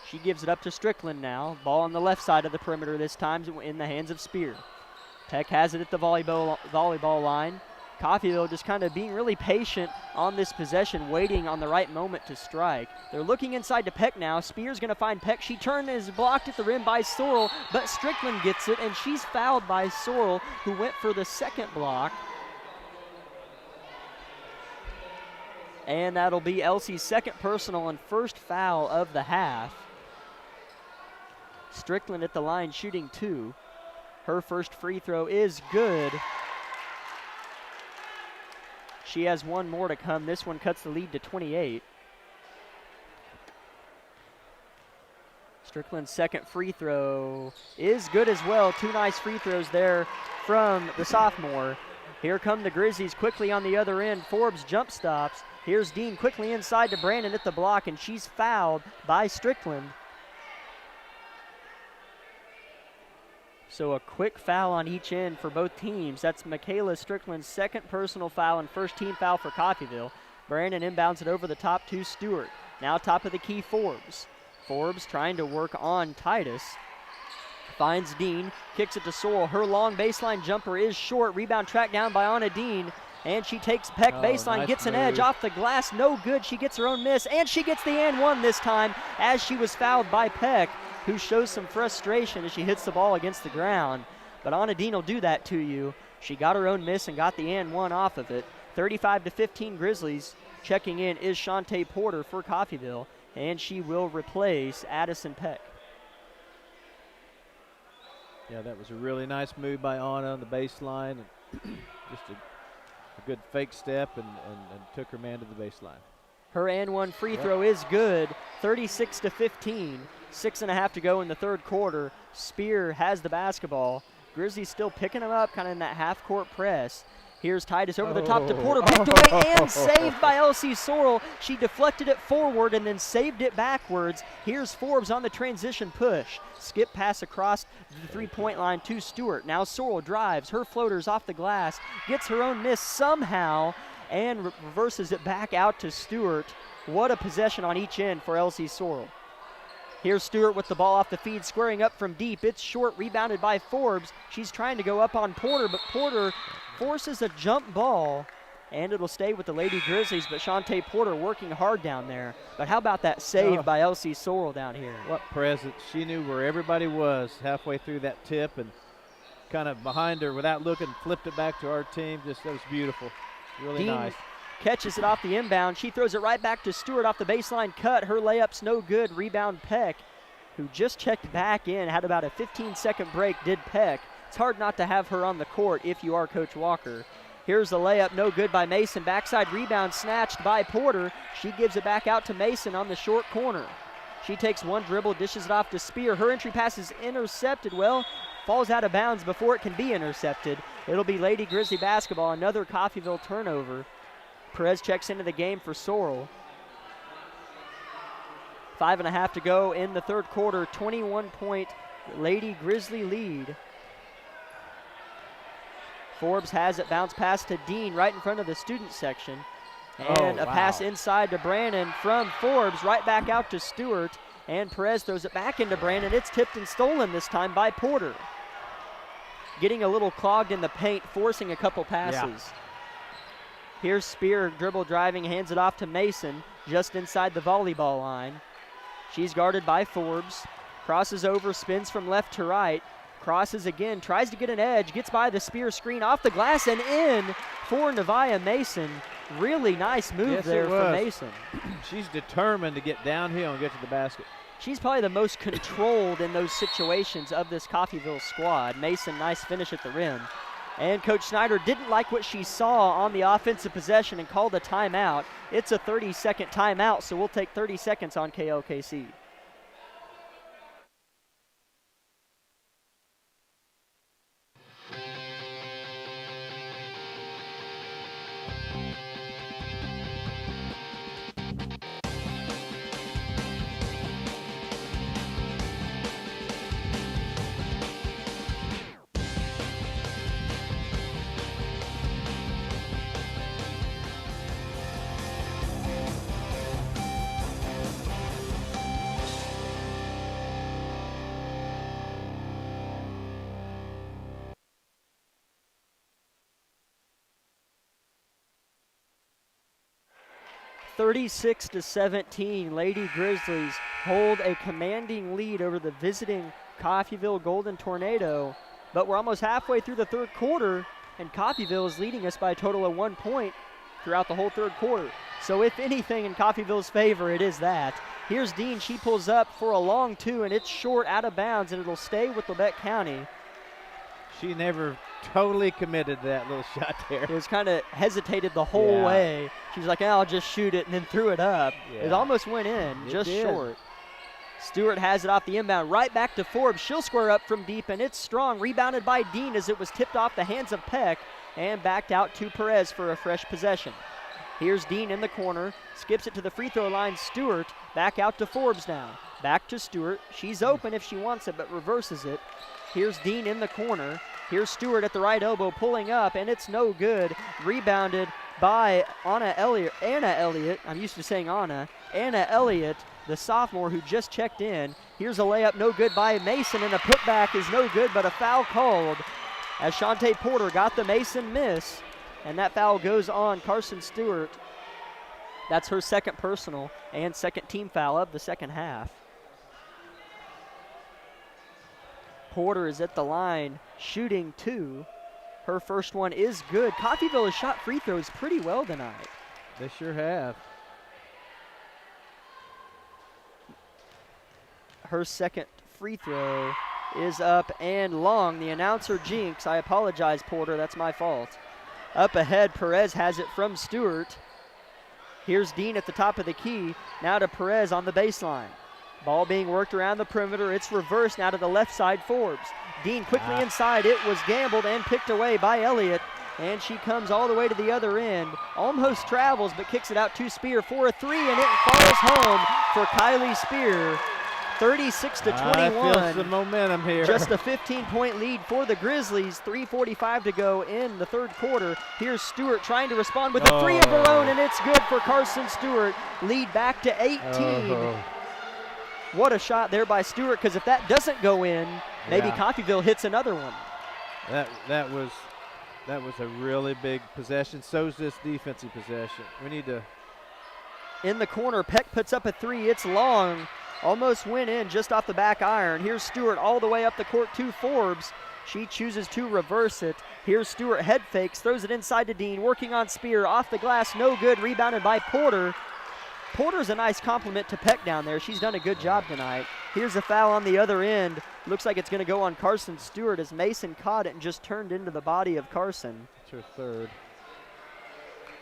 S1: She gives it up to Strickland now. Ball on the left side of the perimeter this time in the hands of Spear. Peck has it at the volleyball line. Coffeyville just kind of being really patient on this possession, waiting on the right moment to strike. They're looking inside to Peck now. Spear's going to find Peck. She turned and is blocked at the rim by Sorrell, but Strickland gets it, and she's fouled by Sorrell, who went for the second block. And that'll be Elsie's second personal and first foul of the half. Strickland at the line shooting 2. Her first free throw is good. She has one more to come. This one cuts the lead to 28. Strickland's second free throw is good as well. 2 nice free throws there from the sophomore. Here come the Grizzlies quickly on the other end. Forbes jump stops. Here's Dean quickly inside to Brandon at the block, and she's fouled by Strickland. So a quick foul on each end for both teams. That's Michaela Strickland's second personal foul and first team foul for Coffeyville. Brandon inbounds it over the top to Stewart. Now top of the key, Forbes. Forbes trying to work on Titus. Finds Dean, kicks it to Sorrell. Her long baseline jumper is short. Rebound tracked down by Anna Dean. And she takes Peck baseline,
S2: nice
S1: gets an
S2: move.
S1: edge off the glass. No good. She gets her own miss. And she gets the and one this time as she was fouled by Peck, who shows some frustration as she hits the ball against the ground. But Anna Dean will do that to you. She got her own miss and got the and one off of it. 35-15 Grizzlies. Checking in is Shantae Porter for Coffeyville, and she will replace Addison Peck.
S2: Yeah, that was a really nice move by Anna on the baseline. Just a good fake step and took her man to the baseline.
S1: Her and one free throw is good. 36-15. 6.5 to go in the third quarter. Spear has the basketball. Grizzlies still picking him up kind of in that half-court press. Here's Titus over the top to Porter. Picked away and saved by Elsie Sorrell. She deflected it forward and then saved it backwards. Here's Forbes on the transition push. Skip pass across the three-point line to Stewart. Now Sorrell drives. Her floater's off the glass. Gets her own miss somehow and reverses it back out to Stewart. What a possession on each end for Elsie Sorrell. Here's Stewart with the ball off the feed, squaring up from deep. It's short, rebounded by Forbes. She's trying to go up on Porter, but Porter forces a jump ball, and it'll stay with the Lady Grizzlies, but Shantae Porter working hard down there. But how about that save by Elsie Sorrell down here?
S2: What presence. She knew where everybody was halfway through that tip and kind of behind her without looking, flipped it back to our team. Just, that was beautiful. Really nice.
S1: catches it off the inbound. She throws it right back to Stewart off the baseline cut. Her layup's no good. Rebound Peck, who just checked back in, had about a 15-second break, did Peck. It's hard not to have her on the court if you are Coach Walker. Here's the layup, no good by Mason. Backside rebound snatched by Porter. She gives it back out to Mason on the short corner. She takes one dribble, dishes it off to Spear. Her entry pass is intercepted. Well, falls out of bounds before it can be intercepted. It'll be Lady Grizzly basketball, another Coffeyville turnover. Perez checks into the game for Sorrell. 5.5 to go in the third quarter. 21-point Lady Grizzly lead. Forbes has it, bounce pass to Dean right in front of the student section. And a pass inside to Brandon from Forbes, right back out to Stewart. And Perez throws it back into Brandon. It's tipped and stolen this time by Porter. Getting a little clogged in the paint, forcing a couple passes. Yeah. Here's Spear, dribble driving, hands it off to Mason, just inside the volleyball line. She's guarded by Forbes. Crosses over, spins from left to right. Crosses again, tries to get an edge, gets by the Spear screen, off the glass and in for Nevaeh Mason. Really nice move there for Mason.
S2: She's determined to get downhill and get to the basket.
S1: She's probably the most controlled in those situations of this Coffeyville squad. Mason, nice finish at the rim. And Coach Snyder didn't like what she saw on the offensive possession and called a timeout. It's a 30-second timeout, so we'll take 30 seconds on KLKC. (36-17), Lady Grizzlies hold a commanding lead over the visiting Coffeyville Golden Tornado. But we're almost halfway through the third quarter, and Coffeyville is leading us by a total of 1 point throughout the whole third quarter. So if anything in Coffeyville's favor, it is that. Here's Dean. She pulls up for a long two, and it's short, out of bounds, and it'll stay with Labette County.
S2: She never totally committed to that little shot there.
S1: It was kind of hesitated the whole way. She was like, I'll just shoot it, and then threw it up. It almost went in, just short. Stewart has it off the inbound, right back to Forbes. She'll square up from deep, and it's strong. Rebounded by Dean as it was tipped off the hands of Peck and backed out to Perez for a fresh possession. Here's Dean in the corner, skips it to the free throw line. Stewart back out to Forbes now. Back to Stewart. She's open if she wants it, but reverses it. Here's Dean in the corner. Here's Stewart at the right elbow pulling up, and it's no good. Rebounded by Anna Elliott. I'm used to saying Anna. Anna Elliott, the sophomore who just checked in. Here's a layup, no good by Mason, and a putback is no good, but a foul called as Shantae Porter got the Mason miss, and that foul goes on Carson Stewart. That's her second personal and second team foul of the second half. Porter is at the line, shooting two. Her first one is good. Coffeyville has shot free throws pretty well tonight.
S2: They sure have.
S1: Her second free throw is up and long. The announcer jinx. I apologize, Porter. That's my fault. Up ahead, Perez has it from Stewart. Here's Dean at the top of the key. Now to Perez on the baseline. Ball being worked around the perimeter. It's reversed now to the left side, Forbes. Dean quickly inside. It was gambled and picked away by Elliott. And she comes all the way to the other end. Almost travels, but kicks it out to Spear for a three, and it falls home for Kylie Spear. 36-21.
S2: I feel some momentum here.
S1: Just a 15-point lead for the Grizzlies. 3:45 to go in the third quarter. Here's Stewart trying to respond with a three of her own, and it's good for Carson Stewart. Lead back to 18. What a shot there by Stewart, because if that doesn't go in, maybe Coffeyville hits another one.
S2: That was a really big possession. So's this defensive possession. We need to.
S1: In the corner, Peck puts up a three. It's long. Almost went in just off the back iron. Here's Stewart all the way up the court to Forbes. She chooses to reverse it. Here's Stewart, head fakes, throws it inside to Dean, working on Spear, off the glass, no good, rebounded by Porter. Porter's a nice compliment to Peck down there. She's done a good job tonight. Here's a foul on the other end. Looks like it's going to go on Carson Stewart as Mason caught it and just turned into the body of Carson.
S2: It's her third.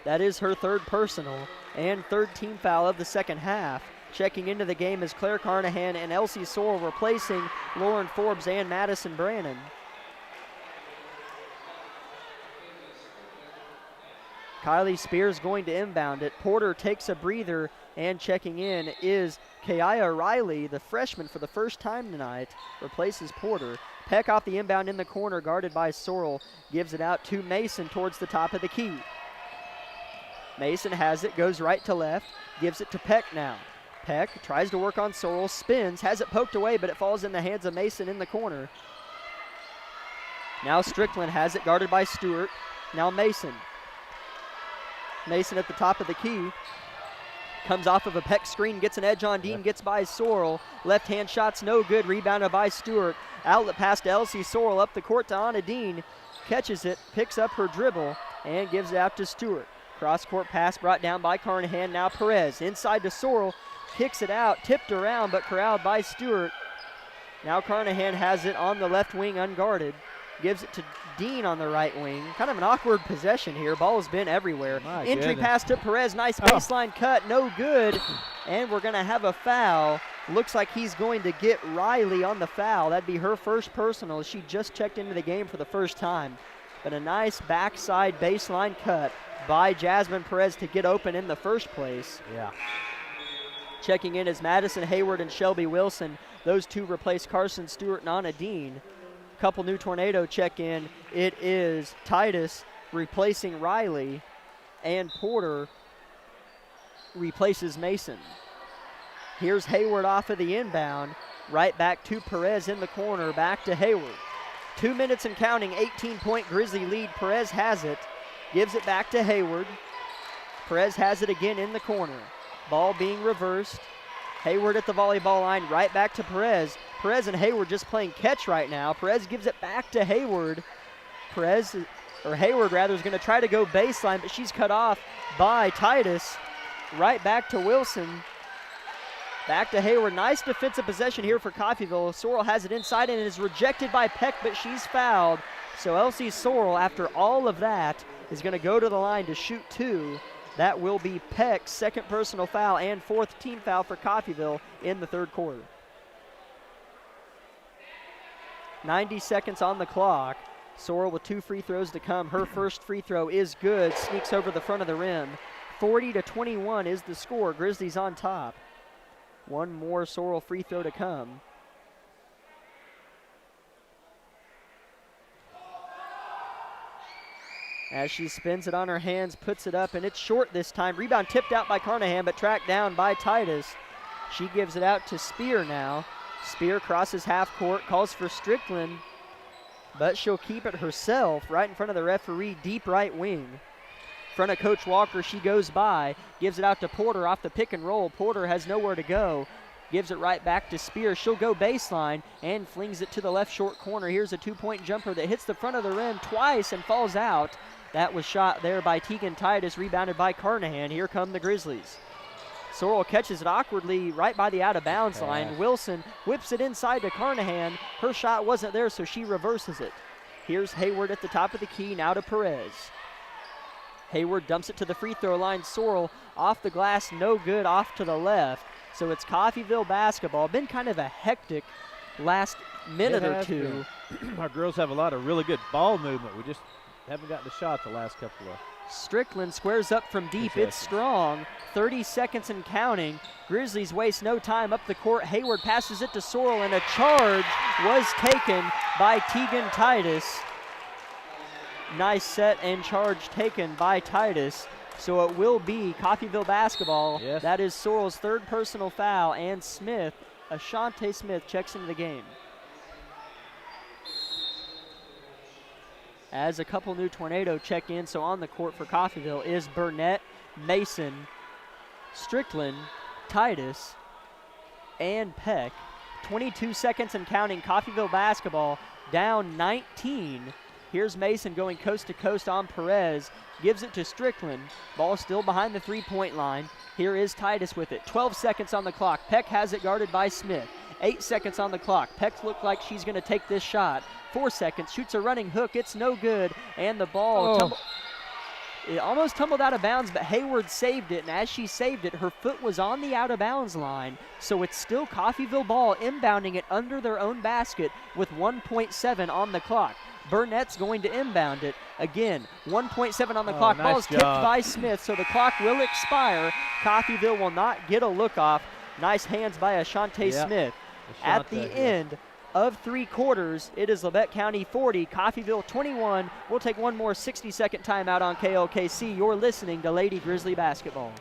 S1: That is her third personal and third team foul of the second half. Checking into the game is Claire Carnahan and Elsie Sorrell, replacing Lauren Forbes and Madison Brannon. Kylie Spears going to inbound it. Porter takes a breather, and checking in is Kaiya Riley, the freshman for the first time tonight, replaces Porter. Peck off the inbound in the corner, guarded by Sorrell, gives it out to Mason towards the top of the key. Mason has it, goes right to left, gives it to Peck now. Peck tries to work on Sorrell, spins, has it poked away, but it falls in the hands of Mason in the corner. Now Strickland has it, guarded by Stewart. Now Mason. Mason at the top of the key. Comes off of a Peck screen, gets an edge on Dean, gets by Sorrell. Left hand shot's no good, rebounded by Stewart. Outlet pass to Elsie Sorrell, up the court to Anna Dean. Catches it, picks up her dribble, and gives it out to Stewart. Cross-court pass brought down by Carnahan, now Perez. Inside to Sorrell, kicks it out, tipped around, but corralled by Stewart. Now Carnahan has it on the left wing unguarded. Gives it to Dean on the right wing. Kind of an awkward possession here. Ball has been everywhere. Entry pass to Perez. Nice baseline cut. No good. And we're going to have a foul. Looks like he's going to get Riley on the foul. That'd be her first personal. She just checked into the game for the first time. But a nice backside baseline cut by Jasmine Perez to get open in the first place.
S2: Yeah.
S1: Checking in is Madison Hayward and Shelby Wilson. Those two replace Carson Stewart and Anna Dean. Couple new Tornado check in. It is Titus replacing Riley, and Porter replaces Mason. Here's Hayward off of the inbound. Right back to Perez in the corner. Back to Hayward. 2 minutes and counting. 18-point Grizzly lead. Perez has it. Gives it back to Hayward. Perez has it again in the corner. Ball being reversed. Hayward at the volleyball line. Right back to Perez. Perez and Hayward just playing catch right now. Perez gives it back to Hayward. Hayward rather, is going to try to go baseline, but she's cut off by Titus. Right back to Wilson. Back to Hayward. Nice defensive possession here for Coffeyville. Sorrell has it inside and is rejected by Peck, but she's fouled. So Elsie Sorrell, after all of that, is going to go to the line to shoot two. That will be Peck's second personal foul and fourth team foul for Coffeyville in the third quarter. 90 seconds on the clock. Sorrell with 2 free throws to come. Her first free throw is good. Sneaks over the front of the rim. 40-21 is the score. Grizzlies on top. One more Sorrell free throw to come. As she spins it on her hands, puts it up, and it's short this time. Rebound tipped out by Carnahan, but tracked down by Titus. She gives it out to Spear now. Spear crosses half court, calls for Strickland, but she'll keep it herself right in front of the referee, deep right wing. In front of Coach Walker, she goes by, gives it out to Porter off the pick and roll. Porter has nowhere to go. Gives it right back to Spear. She'll go baseline and flings it to the left short corner. Here's a two-point jumper that hits the front of the rim twice and falls out. That was shot there by Tegan Titus, rebounded by Carnahan. Here come the Grizzlies. Sorrell catches it awkwardly right by the out-of-bounds line. Wilson whips it inside to Carnahan. Her shot wasn't there, so she reverses it. Here's Hayward at the top of the key, now to Perez. Hayward dumps it to the free throw line. Sorrell off the glass, no good, off to the left. So it's Coffeyville basketball. Been kind of a hectic last minute or two.
S2: Our girls have a lot of really good ball movement. We just haven't gotten a shot the last couple of.
S1: Strickland squares up from deep. It's strong. 30 seconds and counting. Grizzlies waste no time up the court. Hayward passes it to Sorrell, and a charge was taken by Tegan Titus. Nice set and charge taken by Titus. So it will be Coffeyville basketball.
S2: Yes.
S1: That is Sorrell's third personal foul, and Smith, Ashante Smith, checks into the game. As a couple new Tornado check in, so on the court for Coffeyville is Burnett, Mason, Strickland, Titus, and Peck. 22 seconds and counting. Coffeyville basketball down 19 Here's Mason going coast to coast on Perez. Gives it to Strickland. Ball still behind the three-point line. Here is Titus with it. 12 seconds on the clock. Peck has it guarded by Smith. 8 seconds on the clock. Peck looks like she's going to take this shot. 4 seconds. Shoots a running hook. It's no good. And the ball it almost tumbled out of bounds, but Hayward saved it. And as she saved it, her foot was on the out-of-bounds line. So it's still Coffeyville ball inbounding it under their own basket with 1.7 on the clock. Burnett's going to inbound it. Again, 1.7 on the clock.
S2: Nice
S1: Ball's tipped
S2: job
S1: by Smith, so the clock will expire. Coffeyville will not get a look off. Nice hands by Ashante Smith. At the end of 3 quarters, it is Labette County 40, Coffeyville 21. We'll take one more 60-second timeout on KLKC. You're listening to Lady Grizzly Basketball.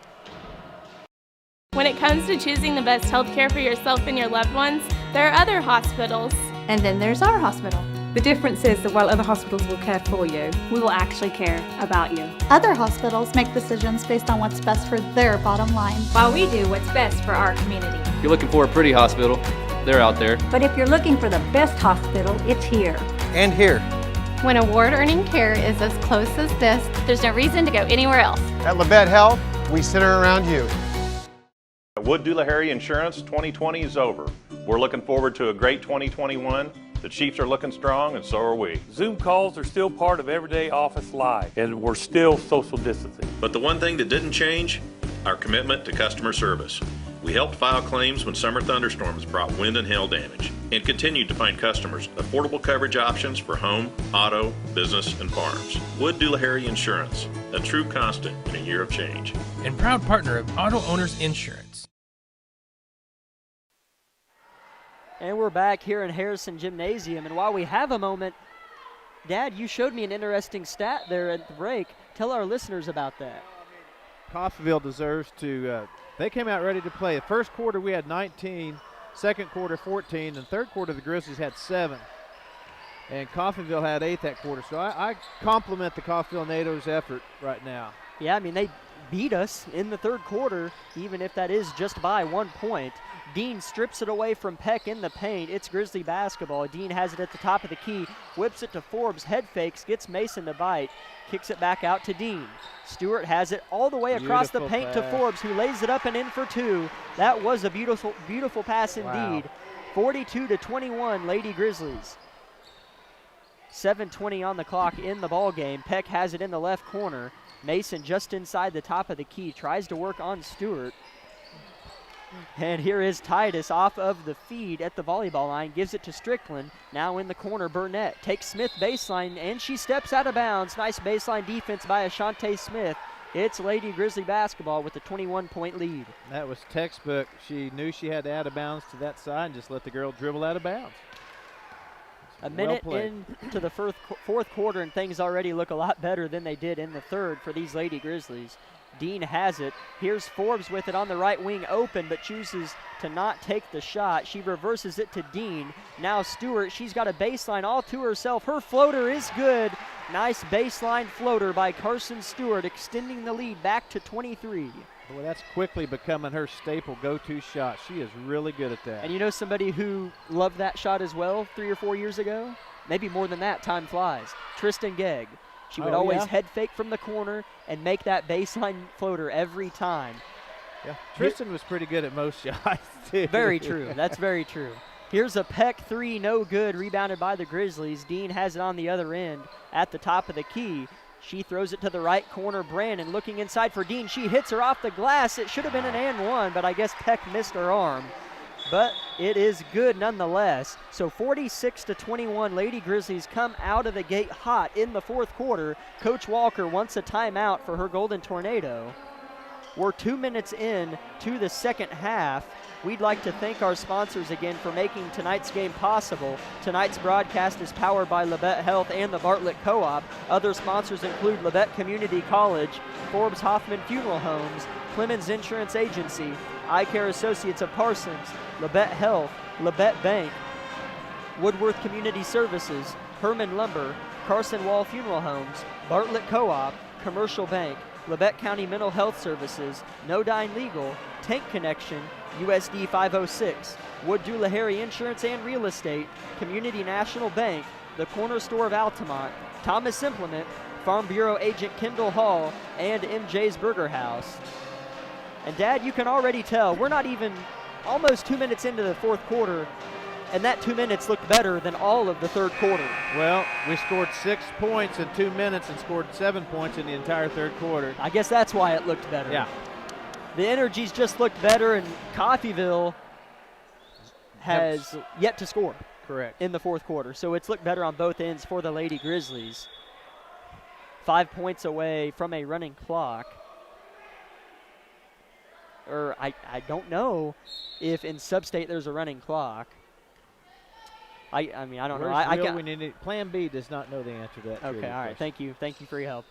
S3: When it comes to choosing the best health care for yourself and your loved ones, there are other hospitals.
S4: And then there's our hospital.
S5: The difference is that while other hospitals will care for you,
S6: We will actually care about you.
S7: Other hospitals make decisions based on what's best for their bottom line.
S6: While we do what's best for our community.
S8: If you're looking for a pretty hospital, they're out there.
S9: But if you're looking for the best hospital, it's here.
S10: And here.
S11: When award-earning care is as close as this,
S6: There's no reason to go anywhere else.
S10: At Labette Health, we center around you.
S12: Wood Doolahary Insurance 2020 is over. We're looking forward to a great 2021. The Chiefs are looking strong, and so are we.
S13: Zoom calls are still part of everyday office life, and we're still social distancing.
S12: But the one thing that didn't change, our commitment to customer service. We helped file claims when summer thunderstorms brought wind and hail damage, and continued to find customers affordable coverage options for home, auto, business, and farms. Wood Doolahary Insurance, a true constant in a year of change.
S14: And proud partner of Auto Owners Insurance.
S1: And we're back here in Harrison Gymnasium. And while we have a moment, Dad, you showed me an interesting stat there at the break. Tell our listeners about that.
S2: Coffeyville deserves to, they came out ready to play. The first quarter we had 19, second quarter 14, and third quarter the Grizzlies had 7. And Coffeyville had 8 that quarter. So I compliment the Coffeyville Natives' effort right now.
S1: Yeah, I mean, they beat us in the third quarter, even if that is just by 1 point. Dean strips it away from Peck in the paint. It's Grizzly basketball. Dean has it at the top of the key, whips it to Forbes, head fakes, gets Mason to bite, kicks it back out to Dean. Stewart has it all the way across the paint to Forbes, who lays it up and in for 2. That was a beautiful, beautiful pass indeed. 42-21, Lady Grizzlies. 7:20 on the clock in the ball game. Peck has it in the left corner. Mason just inside the top of the key, tries to work on Stewart. And here is Titus off of the feed at the volleyball line, gives it to Strickland. Now in the corner, Burnett takes Smith baseline, and she steps out of bounds. Nice baseline defense by Ashante Smith. It's Lady Grizzly basketball with a 21-point lead.
S2: That was textbook. She knew she had to out of bounds to that side and just let the girl dribble out of bounds.
S1: A minute into the fourth quarter, and things already look a lot better than they did in the third for these Lady Grizzlies. Dean has it. Here's Forbes with it on the right wing open, but chooses to not take the shot. She reverses it to Dean. Now Stewart, she's got a baseline all to herself. Her floater is good. Nice baseline floater by Carson Stewart, extending the lead back to 23.
S2: Boy, that's quickly becoming her staple go-to shot. She is really good at that.
S1: And you know somebody who loved that shot as well 3 or 4 years ago? Maybe more than that, time flies. Tristan Gegg. She would always head fake from the corner and make that baseline floater every time.
S2: Yeah, Tristan was pretty good at most shots, too.
S1: Very true. That's very true. Here's a Peck 3, no good, rebounded by the Grizzlies. Dean has it on the other end at the top of the key. She throws it to the right corner. Brandon looking inside for Dean. She hits her off the glass. It should have been an and one, but I guess Peck missed her arm. But it is good nonetheless. So 46-21, Lady Grizzlies come out of the gate hot in the fourth quarter. Coach Walker wants a timeout for her Golden Tornado. We're 2 minutes in to the second half. We'd like to thank our sponsors again for making tonight's game possible. Tonight's broadcast is powered by Labette Health and the Bartlett Co-op. Other sponsors include Labette Community College, Forbes Hoffman Funeral Homes, Clemens Insurance Agency, Eye Care Associates of Parsons, Labette Health, Labette Bank, Woodworth Community Services, Herman Lumber, Carson Wall Funeral Homes, Bartlett Co-op, Commercial Bank, Labette County Mental Health Services, No Dine Legal, Tank Connection, USD 506, Wood Doolahary Insurance and Real Estate, Community National Bank, the Corner Store of Altamont, Thomas Implement, Farm Bureau agent Kendall Hall, and MJ's Burger House. And Dad, you can already tell, we're not even almost 2 minutes into the fourth quarter, and that 2 minutes looked better than all of the third quarter.
S2: Well, we scored 6 points in 2 minutes and scored 7 points in the entire third quarter.
S1: I guess that's why it looked better.
S2: Yeah.
S1: The energies just looked better, and Coffeyville has yet to score.
S2: Correct.
S1: In the fourth quarter. So it's looked better on both ends for the Lady Grizzlies. 5 points away from a running clock. Or I don't know if in Sub-State there's a running clock. I mean, I don't know.
S2: Plan B does not know the answer to that.
S1: Okay, all right. Thank you. Thank you for your help.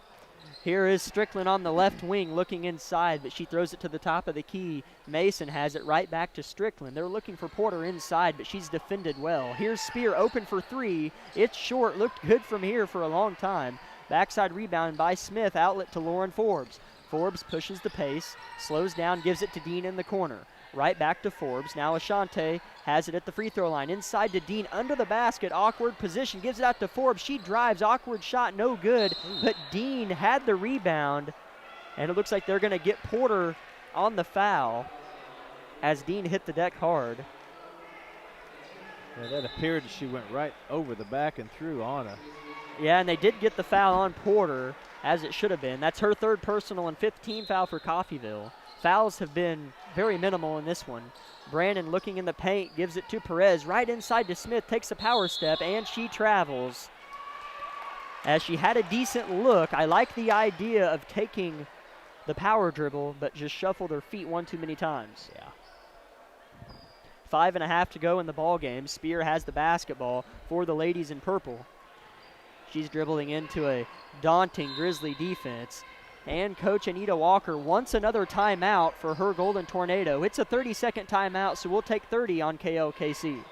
S1: Here is Strickland on the left wing looking inside, but she throws it to the top of the key. Mason has it right back to Strickland. They're looking for Porter inside, but she's defended well. Here's Spear open for three. It's short. Looked good from here for a long time. Backside rebound by Smith. Outlet to Lauren Forbes. Forbes pushes the pace, slows down, gives it to Dean in the corner. Right back to Forbes. Now Ashante has it at the free throw line. Inside to Dean under the basket. Awkward position. Gives it out to Forbes. She drives. Awkward shot. No good. But Dean had the rebound. And it looks like they're going to get Porter on the foul as Dean hit the deck hard.
S2: Yeah, that appeared she went right over the back and through Anna.
S1: Yeah, and they did get the foul on Porter, as it should have been. That's her third personal and 15th foul for Coffeyville. Fouls have been very minimal in this one. Brandon looking in the paint, gives it to Perez. Right inside to Smith, takes a power step, and she travels. As she had a decent look, I like the idea of taking the power dribble, but just shuffled her feet one too many times.
S2: Yeah.
S1: 5.5 to go in the ball game. Spear has the basketball for the ladies in purple. She's dribbling into a daunting Grizzly defense. And Coach Anita Walker wants another timeout for her Golden Tornado. It's a 30-second timeout, so we'll take 30 on KLKC.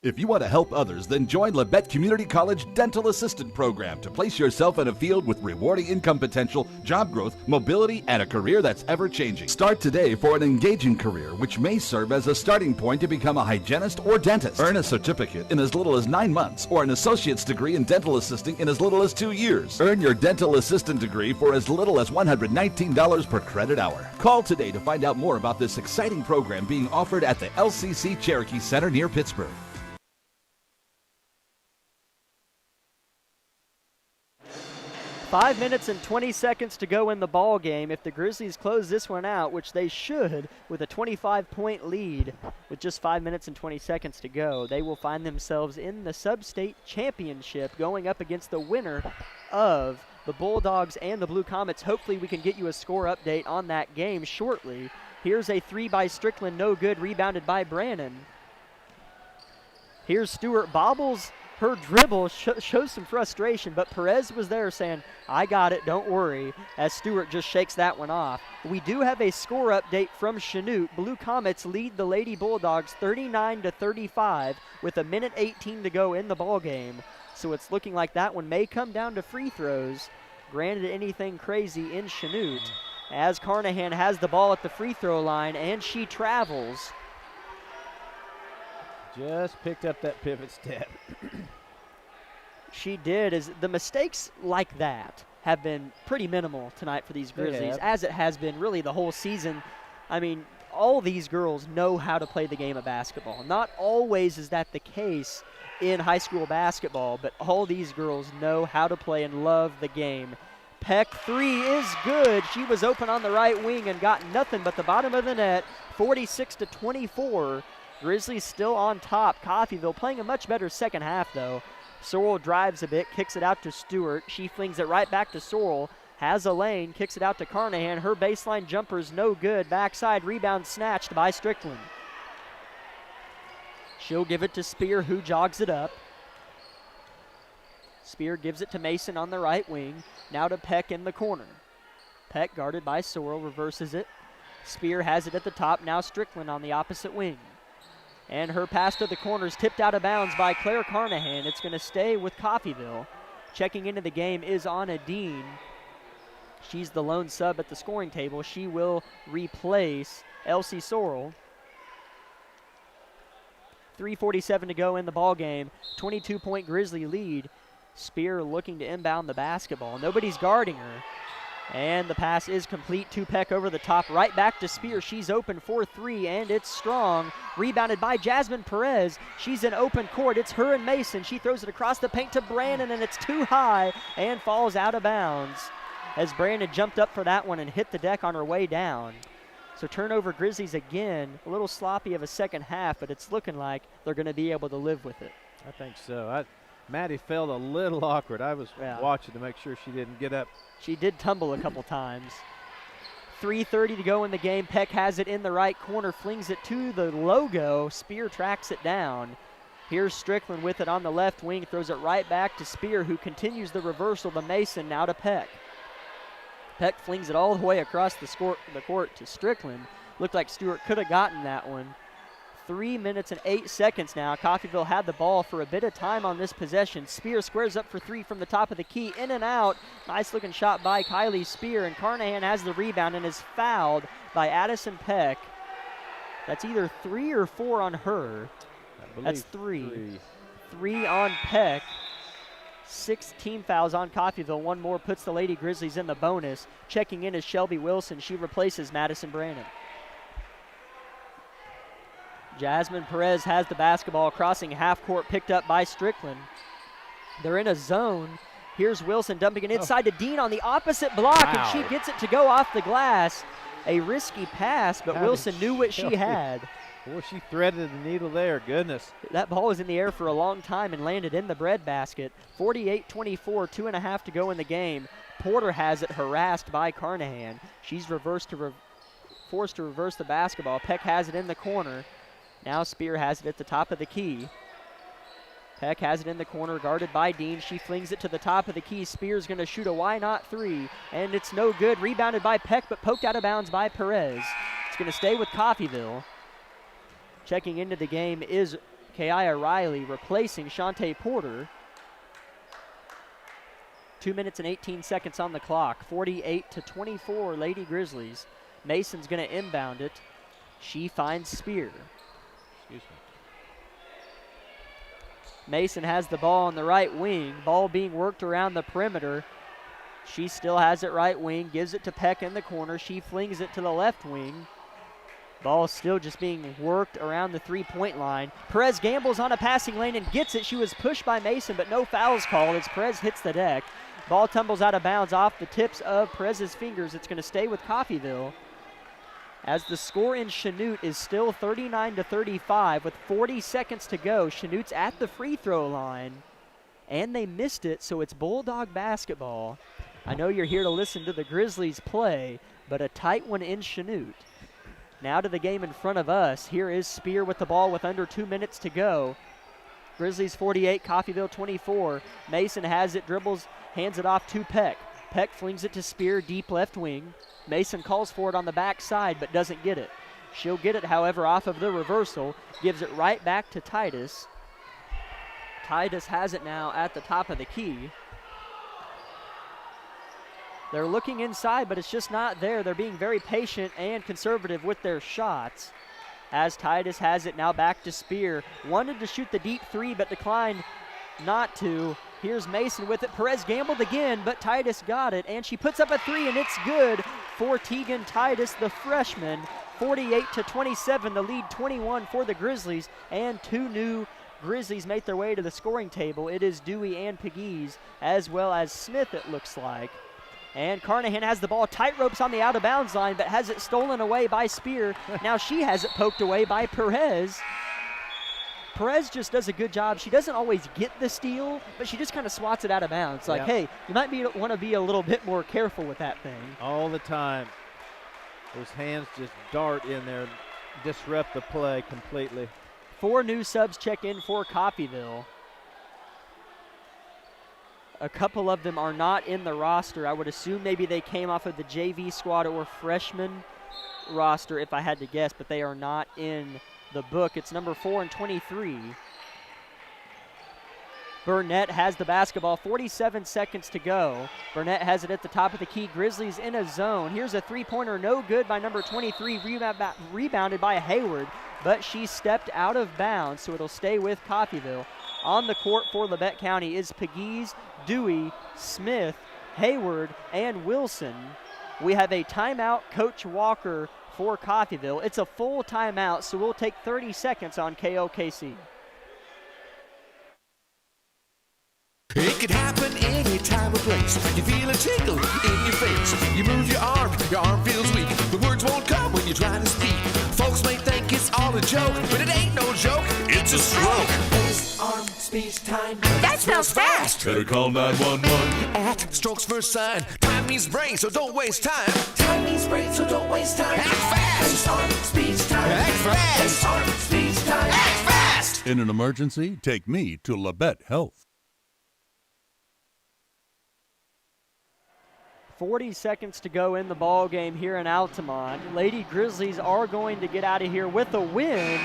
S15: If you want to help others, then join Labette Community College Dental Assistant Program to place yourself in a field with rewarding income potential, job growth, mobility, and a career that's ever-changing. Start today for an engaging career, which may serve as a starting point to become a hygienist or dentist. Earn a certificate in as little as 9 months or an associate's degree in dental assisting in as little as 2 years. Earn your dental assistant degree for as little as $119 per credit hour. Call today to find out more about this exciting program being offered at the LCC Cherokee Center near Pittsburgh.
S1: 5 minutes and 20 seconds to go in the ball game. If the Grizzlies close this one out, which they should, with a 25-point lead with just 5 minutes and 20 seconds to go, they will find themselves in the Sub-State Championship going up against the winner of the Bulldogs and the Blue Comets. Hopefully we can get you a score update on that game shortly. Here's a three by Strickland, no good, rebounded by Brannon. Here's Stewart, bobbles her dribble, shows some frustration, but Perez was there saying, I got it, don't worry, as Stewart just shakes that one off. We do have a score update from Chanute. Blue Comets lead the Lady Bulldogs 39-35 with 1:18 to go in the ball game. So it's looking like that one may come down to free throws. Granted, anything crazy in Chanute, as Carnahan has the ball at the free throw line, and she travels.
S2: Just picked up that pivot step.
S1: She did. As the mistakes like that have been pretty minimal tonight for these Grizzlies, as it has been really the whole season. I mean, all these girls know how to play the game of basketball. Not always is that the case in high school basketball, but all these girls know how to play and love the game. Peck three is good. She was open on the right wing and got nothing but the bottom of the net, 46-24. Grizzlies still on top. Coffeyville playing a much better second half, though. Sorrell drives a bit, kicks it out to Stewart. She flings it right back to Sorrell. Has a lane, kicks it out to Carnahan. Her baseline jumper's no good. Backside rebound snatched by Strickland. She'll give it to Spear, who jogs it up. Spear gives it to Mason on the right wing. Now to Peck in the corner. Peck guarded by Sorrell, reverses it. Spear has it at the top. Now Strickland on the opposite wing. And her pass to the corner is tipped out of bounds by Claire Carnahan. It's going to stay with Coffeyville. Checking into the game is Anna Dean. She's the lone sub at the scoring table. She will replace Elsie Sorrell. 3:47 to go in the ball game. 22-point Grizzly lead. Spear looking to inbound the basketball. Nobody's guarding her. And the pass is complete to Peck over the top. Right back to Spear. She's open for three, and it's strong. Rebounded by Jasmine Perez. She's in open court. It's her and Mason. She throws it across the paint to Brandon, and it's too high and falls out of bounds as Brandon jumped up for that one and hit the deck on her way down. So turnover Grizzlies again. A little sloppy of a second half, but it's looking like they're going to be able to live with it.
S2: I think so. Maddie felt a little awkward. I was watching to make sure she didn't get up.
S1: She did tumble a couple times. 3:30 to go in the game. Peck has it in the right corner, flings it to the logo. Spear tracks it down. Here's Strickland with it on the left wing, throws it right back to Spear, who continues the reversal to Mason, now to Peck. Peck flings it all the way across the court to Strickland. Looked like Stewart could have gotten that one. 3 minutes and 8 seconds now. Coffeyville had the ball for a bit of time on this possession. Spear squares up for three from the top of the key. In and out. Nice looking shot by Kylie Spear, and Carnahan has the rebound and is fouled by Addison Peck. That's either 3 or 4 on her. That's three. 3 on Peck. 6 team fouls on Coffeyville. One more puts the Lady Grizzlies in the bonus. Checking in is Shelby Wilson. She replaces Madison Brandon. Jasmine Perez has the basketball, crossing half court, picked up by Strickland. They're in a zone. Here's Wilson dumping it inside to Dean on the opposite block, and she gets it to go off the glass. A risky pass, but Wilson knew what she had.
S2: Boy, she threaded the needle there, goodness.
S1: That ball was in the air for a long time and landed in the breadbasket. 48-24, 2.5 to go in the game. Porter has it, harassed by Carnahan. She's forced to reverse the basketball. Peck has it in the corner. Now Spear has it at the top of the key. Peck has it in the corner, guarded by Dean. She flings it to the top of the key. Spear's going to shoot a why not three, and it's no good. Rebounded by Peck, but poked out of bounds by Perez. It's going to stay with Coffeyville. Checking into the game is Kaiya Riley, replacing Shantae Porter. 2 minutes and 18 seconds on the clock. 48-24, Lady Grizzlies. Mason's going to inbound it. She finds Spear. Mason has the ball on the right wing. Ball being worked around the perimeter. She still has it right wing. Gives it to Peck in the corner. She flings it to the left wing. Ball still just being worked around the three-point line. Perez gambles on a passing lane and gets it. She was pushed by Mason, but no fouls called as Perez hits the deck. Ball tumbles out of bounds off the tips of Perez's fingers. It's going to stay with Coffeyville, as the score in Chanute is still 39-35 with 40 seconds to go. Chanute's at the free throw line, and they missed it, so it's Bulldog basketball. I know you're here to listen to the Grizzlies play, but a tight one in Chanute. Now to the game in front of us. Here is Spear with the ball with under 2 minutes to go. Grizzlies 48, Coffeyville 24. Mason has it, dribbles, hands it off to Peck. Peck flings it to Spear, deep left wing. Mason calls for it on the backside, but doesn't get it. She'll get it, however, off of the reversal. Gives it right back to Titus. Titus has it now at the top of the key. They're looking inside, but it's just not there. They're being very patient and conservative with their shots. As Titus has it now back to Spear. Wanted to shoot the deep three, but declined not to. Here's Mason with it. Perez gambled again, but Titus got it, and she puts up a three, and it's good for Tegan Titus, the freshman. 48-27, the lead 21 for the Grizzlies, and two new Grizzlies make their way to the scoring table. It is Dewey and Pegues, as well as Smith, it looks like. And Carnahan has the ball, tight ropes on the out-of-bounds line, but has it stolen away by Spear. Now she has it poked away by Perez. Perez just does a good job. She doesn't always get the steal, but she just kind of swats it out of bounds. Like, hey, you might want to be a little bit more careful with that thing.
S2: All the time. Those hands just dart in there, disrupt the play completely.
S1: 4 new subs check in for Coffeyville. A couple of them are not in the roster. I would assume maybe they came off of the JV squad or freshman roster if I had to guess, but they are not in the book. It's number 4 and 23. Burnett has the basketball, 47 seconds to go. Burnett has it at the top of the key. Grizzlies in a zone. Here's a three-pointer, no good by number 23, rebounded by Hayward, but she stepped out of bounds, so it'll stay with Coffeyville. On the court for Labette County is Pegues, Dewey, Smith, Hayward, and Wilson. We have a timeout, Coach Walker for Coffeyville. It's a full timeout, so we'll take 30 seconds on KLKC.
S17: It could happen any time or place. You feel a tingle in your face. You move your arm feels weak. The words won't come when you're trying to speak. Folks may think it's all a joke, but it ain't no joke. It's a stroke. Face, arm, speech, time. That smells fast.
S18: Better call 911.
S17: At Strokes First Sign. Time means brain, so don't waste time. Time means brain, so don't waste time. Act fast. Face, arm, speech, time. Act fast. Face, arm, speech, time. Act fast.
S18: In an emergency, take me to Labette Health.
S1: 40 seconds to go in the ball game here in Altamont. Lady Grizzlies are going to get out of here with a win,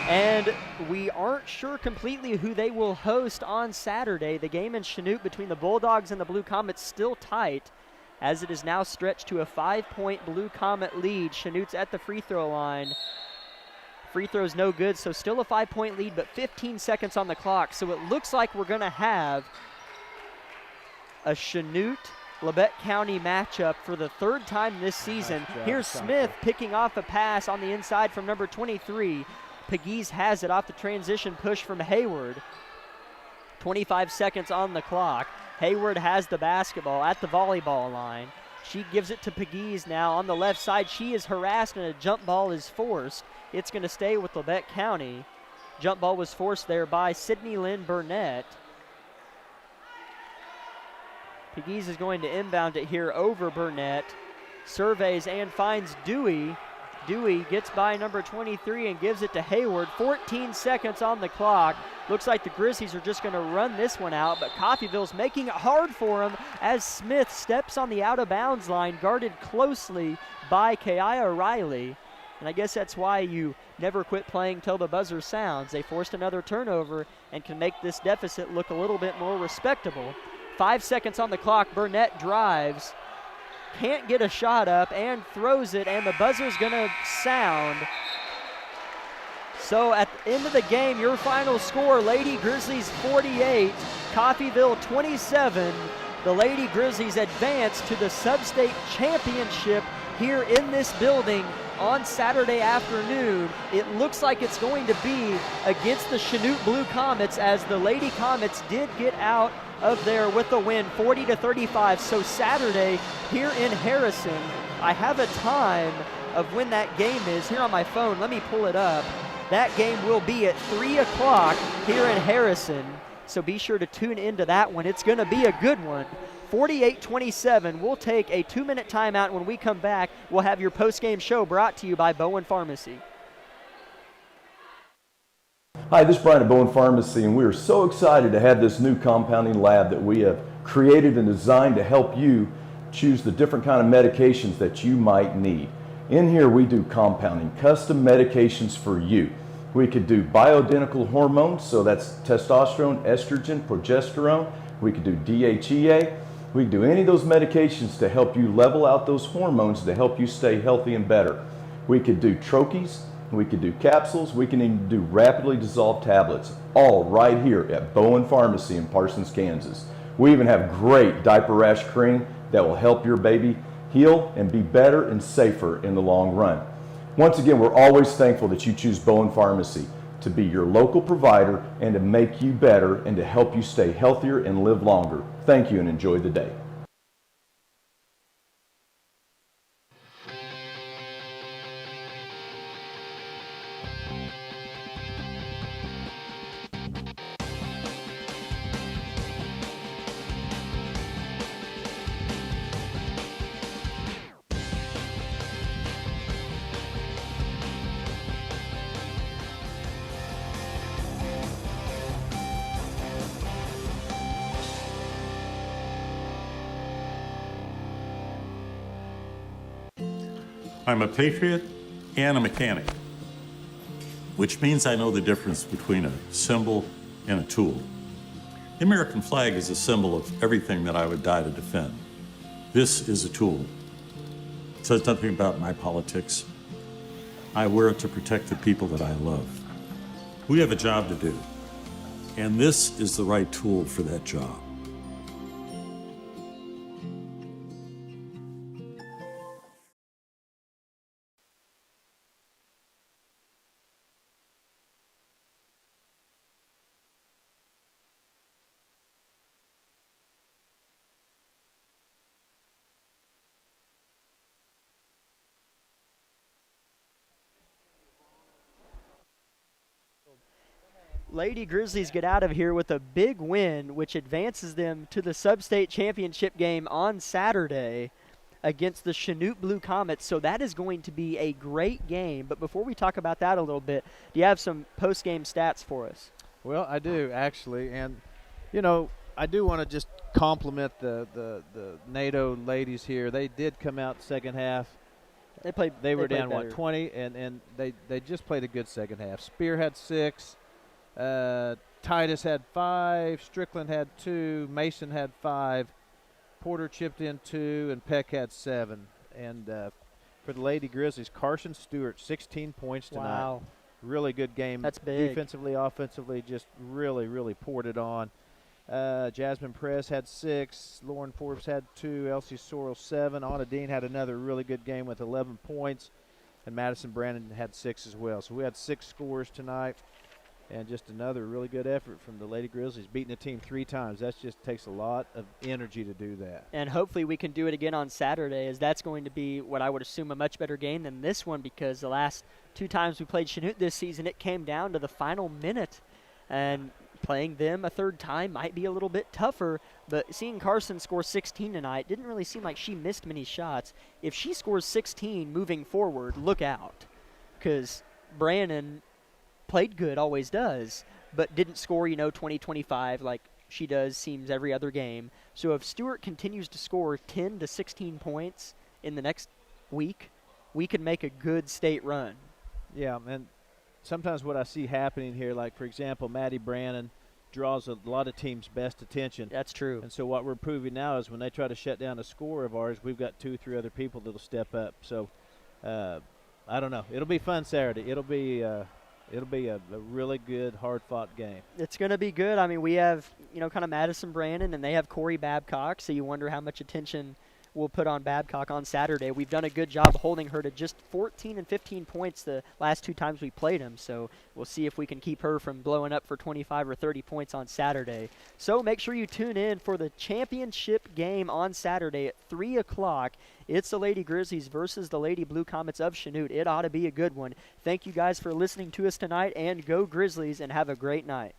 S1: and we aren't sure completely who they will host on Saturday. The game in Chanute between the Bulldogs and the Blue Comets still tight, as it is now stretched to a 5-point Blue Comet lead. Chanute's at the free throw line. Free throw's no good, so still a 5-point lead, but 15 seconds on the clock. So it looks like we're going to have a Chanute Labette County matchup for the third time this season. Here's Smith picking off a pass on the inside from number 23. Pegues has it off the transition push from Hayward. 25 seconds on the clock. Hayward has the basketball at the volleyball line. She gives it to Pegues now on the left side. She is harassed and a jump ball is forced. It's going to stay with Labette County. Jump ball was forced there by Sydney Lynn Burnett. Pegues is going to inbound it here over Burnett. Surveys and finds Dewey. Dewey gets by number 23 and gives it to Hayward. 14 seconds on the clock. Looks like the Grizzlies are just going to run this one out, but Coffeyville's making it hard for him as Smith steps on the out-of-bounds line, guarded closely by Kaiya Riley. And I guess that's why you never quit playing till the buzzer sounds. They forced another turnover and can make this deficit look a little bit more respectable. 5 seconds on the clock. Burnett drives, can't get a shot up, and throws it, and the buzzer's going to sound. So at the end of the game, your final score, Lady Grizzlies 48, Coffeyville 27. The Lady Grizzlies advance to the Sub-State Championship here in this building on Saturday afternoon. It looks like it's going to be against the Chanute Blue Comets, as the Lady Comets did get out of there with a win, 40-35. So Saturday here in Harrison, I have a time of when that game is here on my phone. Let me pull it up. That game will be at 3 o'clock here in Harrison. So be sure to tune into that one. It's going to be a good one. 48-27. We'll take a 2-minute timeout. When we come back, we'll have your post-game show brought to you by Bowen Pharmacy.
S16: Hi, this is Brian at Bowen Pharmacy, and we are so excited to have this new compounding lab that we have created and designed to help you choose the different kind of medications that you might need. In here, we do compounding, custom medications for you. We could do bioidentical hormones, so that's testosterone, estrogen, progesterone. We could do DHEA. We could do any of those medications to help you level out those hormones to help you stay healthy and better. We could do troches. We could do capsules. We can even do rapidly dissolved tablets, all right here at Bowen Pharmacy in Parsons, Kansas. We even have great diaper rash cream that will help your baby heal and be better and safer in the long run. Once again, we're always thankful that you choose Bowen Pharmacy to be your local provider and to make you better and to help you stay healthier and live longer. Thank you and enjoy the day.
S19: I'm a patriot and a mechanic, which means I know the difference between a symbol and a tool. The American flag is a symbol of everything that I would die to defend. This is a tool. It says nothing about my politics. I wear it to protect the people that I love. We have a job to do, and this is the right tool for that job.
S1: Lady Grizzlies get out of here with a big win, which advances them to the Sub-State Championship game on Saturday against the Chanute Blue Comets. So that is going to be a great game. But before we talk about that a little bit, do you have some post-game stats for us?
S2: Well, I do, actually. And, you know, I do want to just compliment the NATO ladies here. They did come out second half. They were down,
S1: better.
S2: 20, and they just played a good second half. Spear had 6. Titus had 5, Strickland had 2, Mason had 5, Porter chipped in 2, and Peck had 7. And for the Lady Grizzlies, Carson Stewart, 16 points tonight.
S1: Wow.
S2: Really good game.
S1: That's big.
S2: Defensively, offensively, just really, really poured it on. Jasmine Press had 6, Lauren Forbes had 2, Elsie Sorrell 7. Anna Dean had another really good game with 11 points, and Madison Brandon had 6 as well. So we had 6 scores tonight. And just another really good effort from the Lady Grizzlies, beating a team 3 times. That just takes a lot of energy to do that.
S1: And hopefully we can do it again on Saturday, as that's going to be what I would assume a much better game than this one, because the last 2 times we played Chanute this season, it came down to the final minute. And playing them a 3rd time might be a little bit tougher, but seeing Carson score 16 tonight didn't really seem like she missed many shots. If she scores 16 moving forward, look out, because Brandon played good, always does, but didn't score, 20, 25 like she does, seems every other game. So if Stewart continues to score 10 to 16 points in the next week, we could make a good state run.
S2: Yeah, and sometimes what I see happening here, like, for example, Maddie Brannon draws a lot of teams' best attention.
S1: That's true.
S2: And so what we're proving now is when they try to shut down a score of ours, we've got 2 or 3 other people that will step up. So I don't know. It'll be fun Saturday. It'll be a really good, hard-fought game.
S1: It's going to be good. I mean, we have, kind of Madison Brandon, and they have Corey Babcock, so you wonder how much attention we'll put on Babcock on Saturday. We've done a good job holding her to just 14 and 15 points the last 2 times we played them, so we'll see if we can keep her from blowing up for 25 or 30 points on Saturday. So make sure you tune in for the championship game on Saturday at 3 o'clock. It's the Lady Grizzlies versus the Lady Blue Comets of Chanute. It ought to be a good one. Thank you guys for listening to us tonight, and go Grizzlies, and have a great night.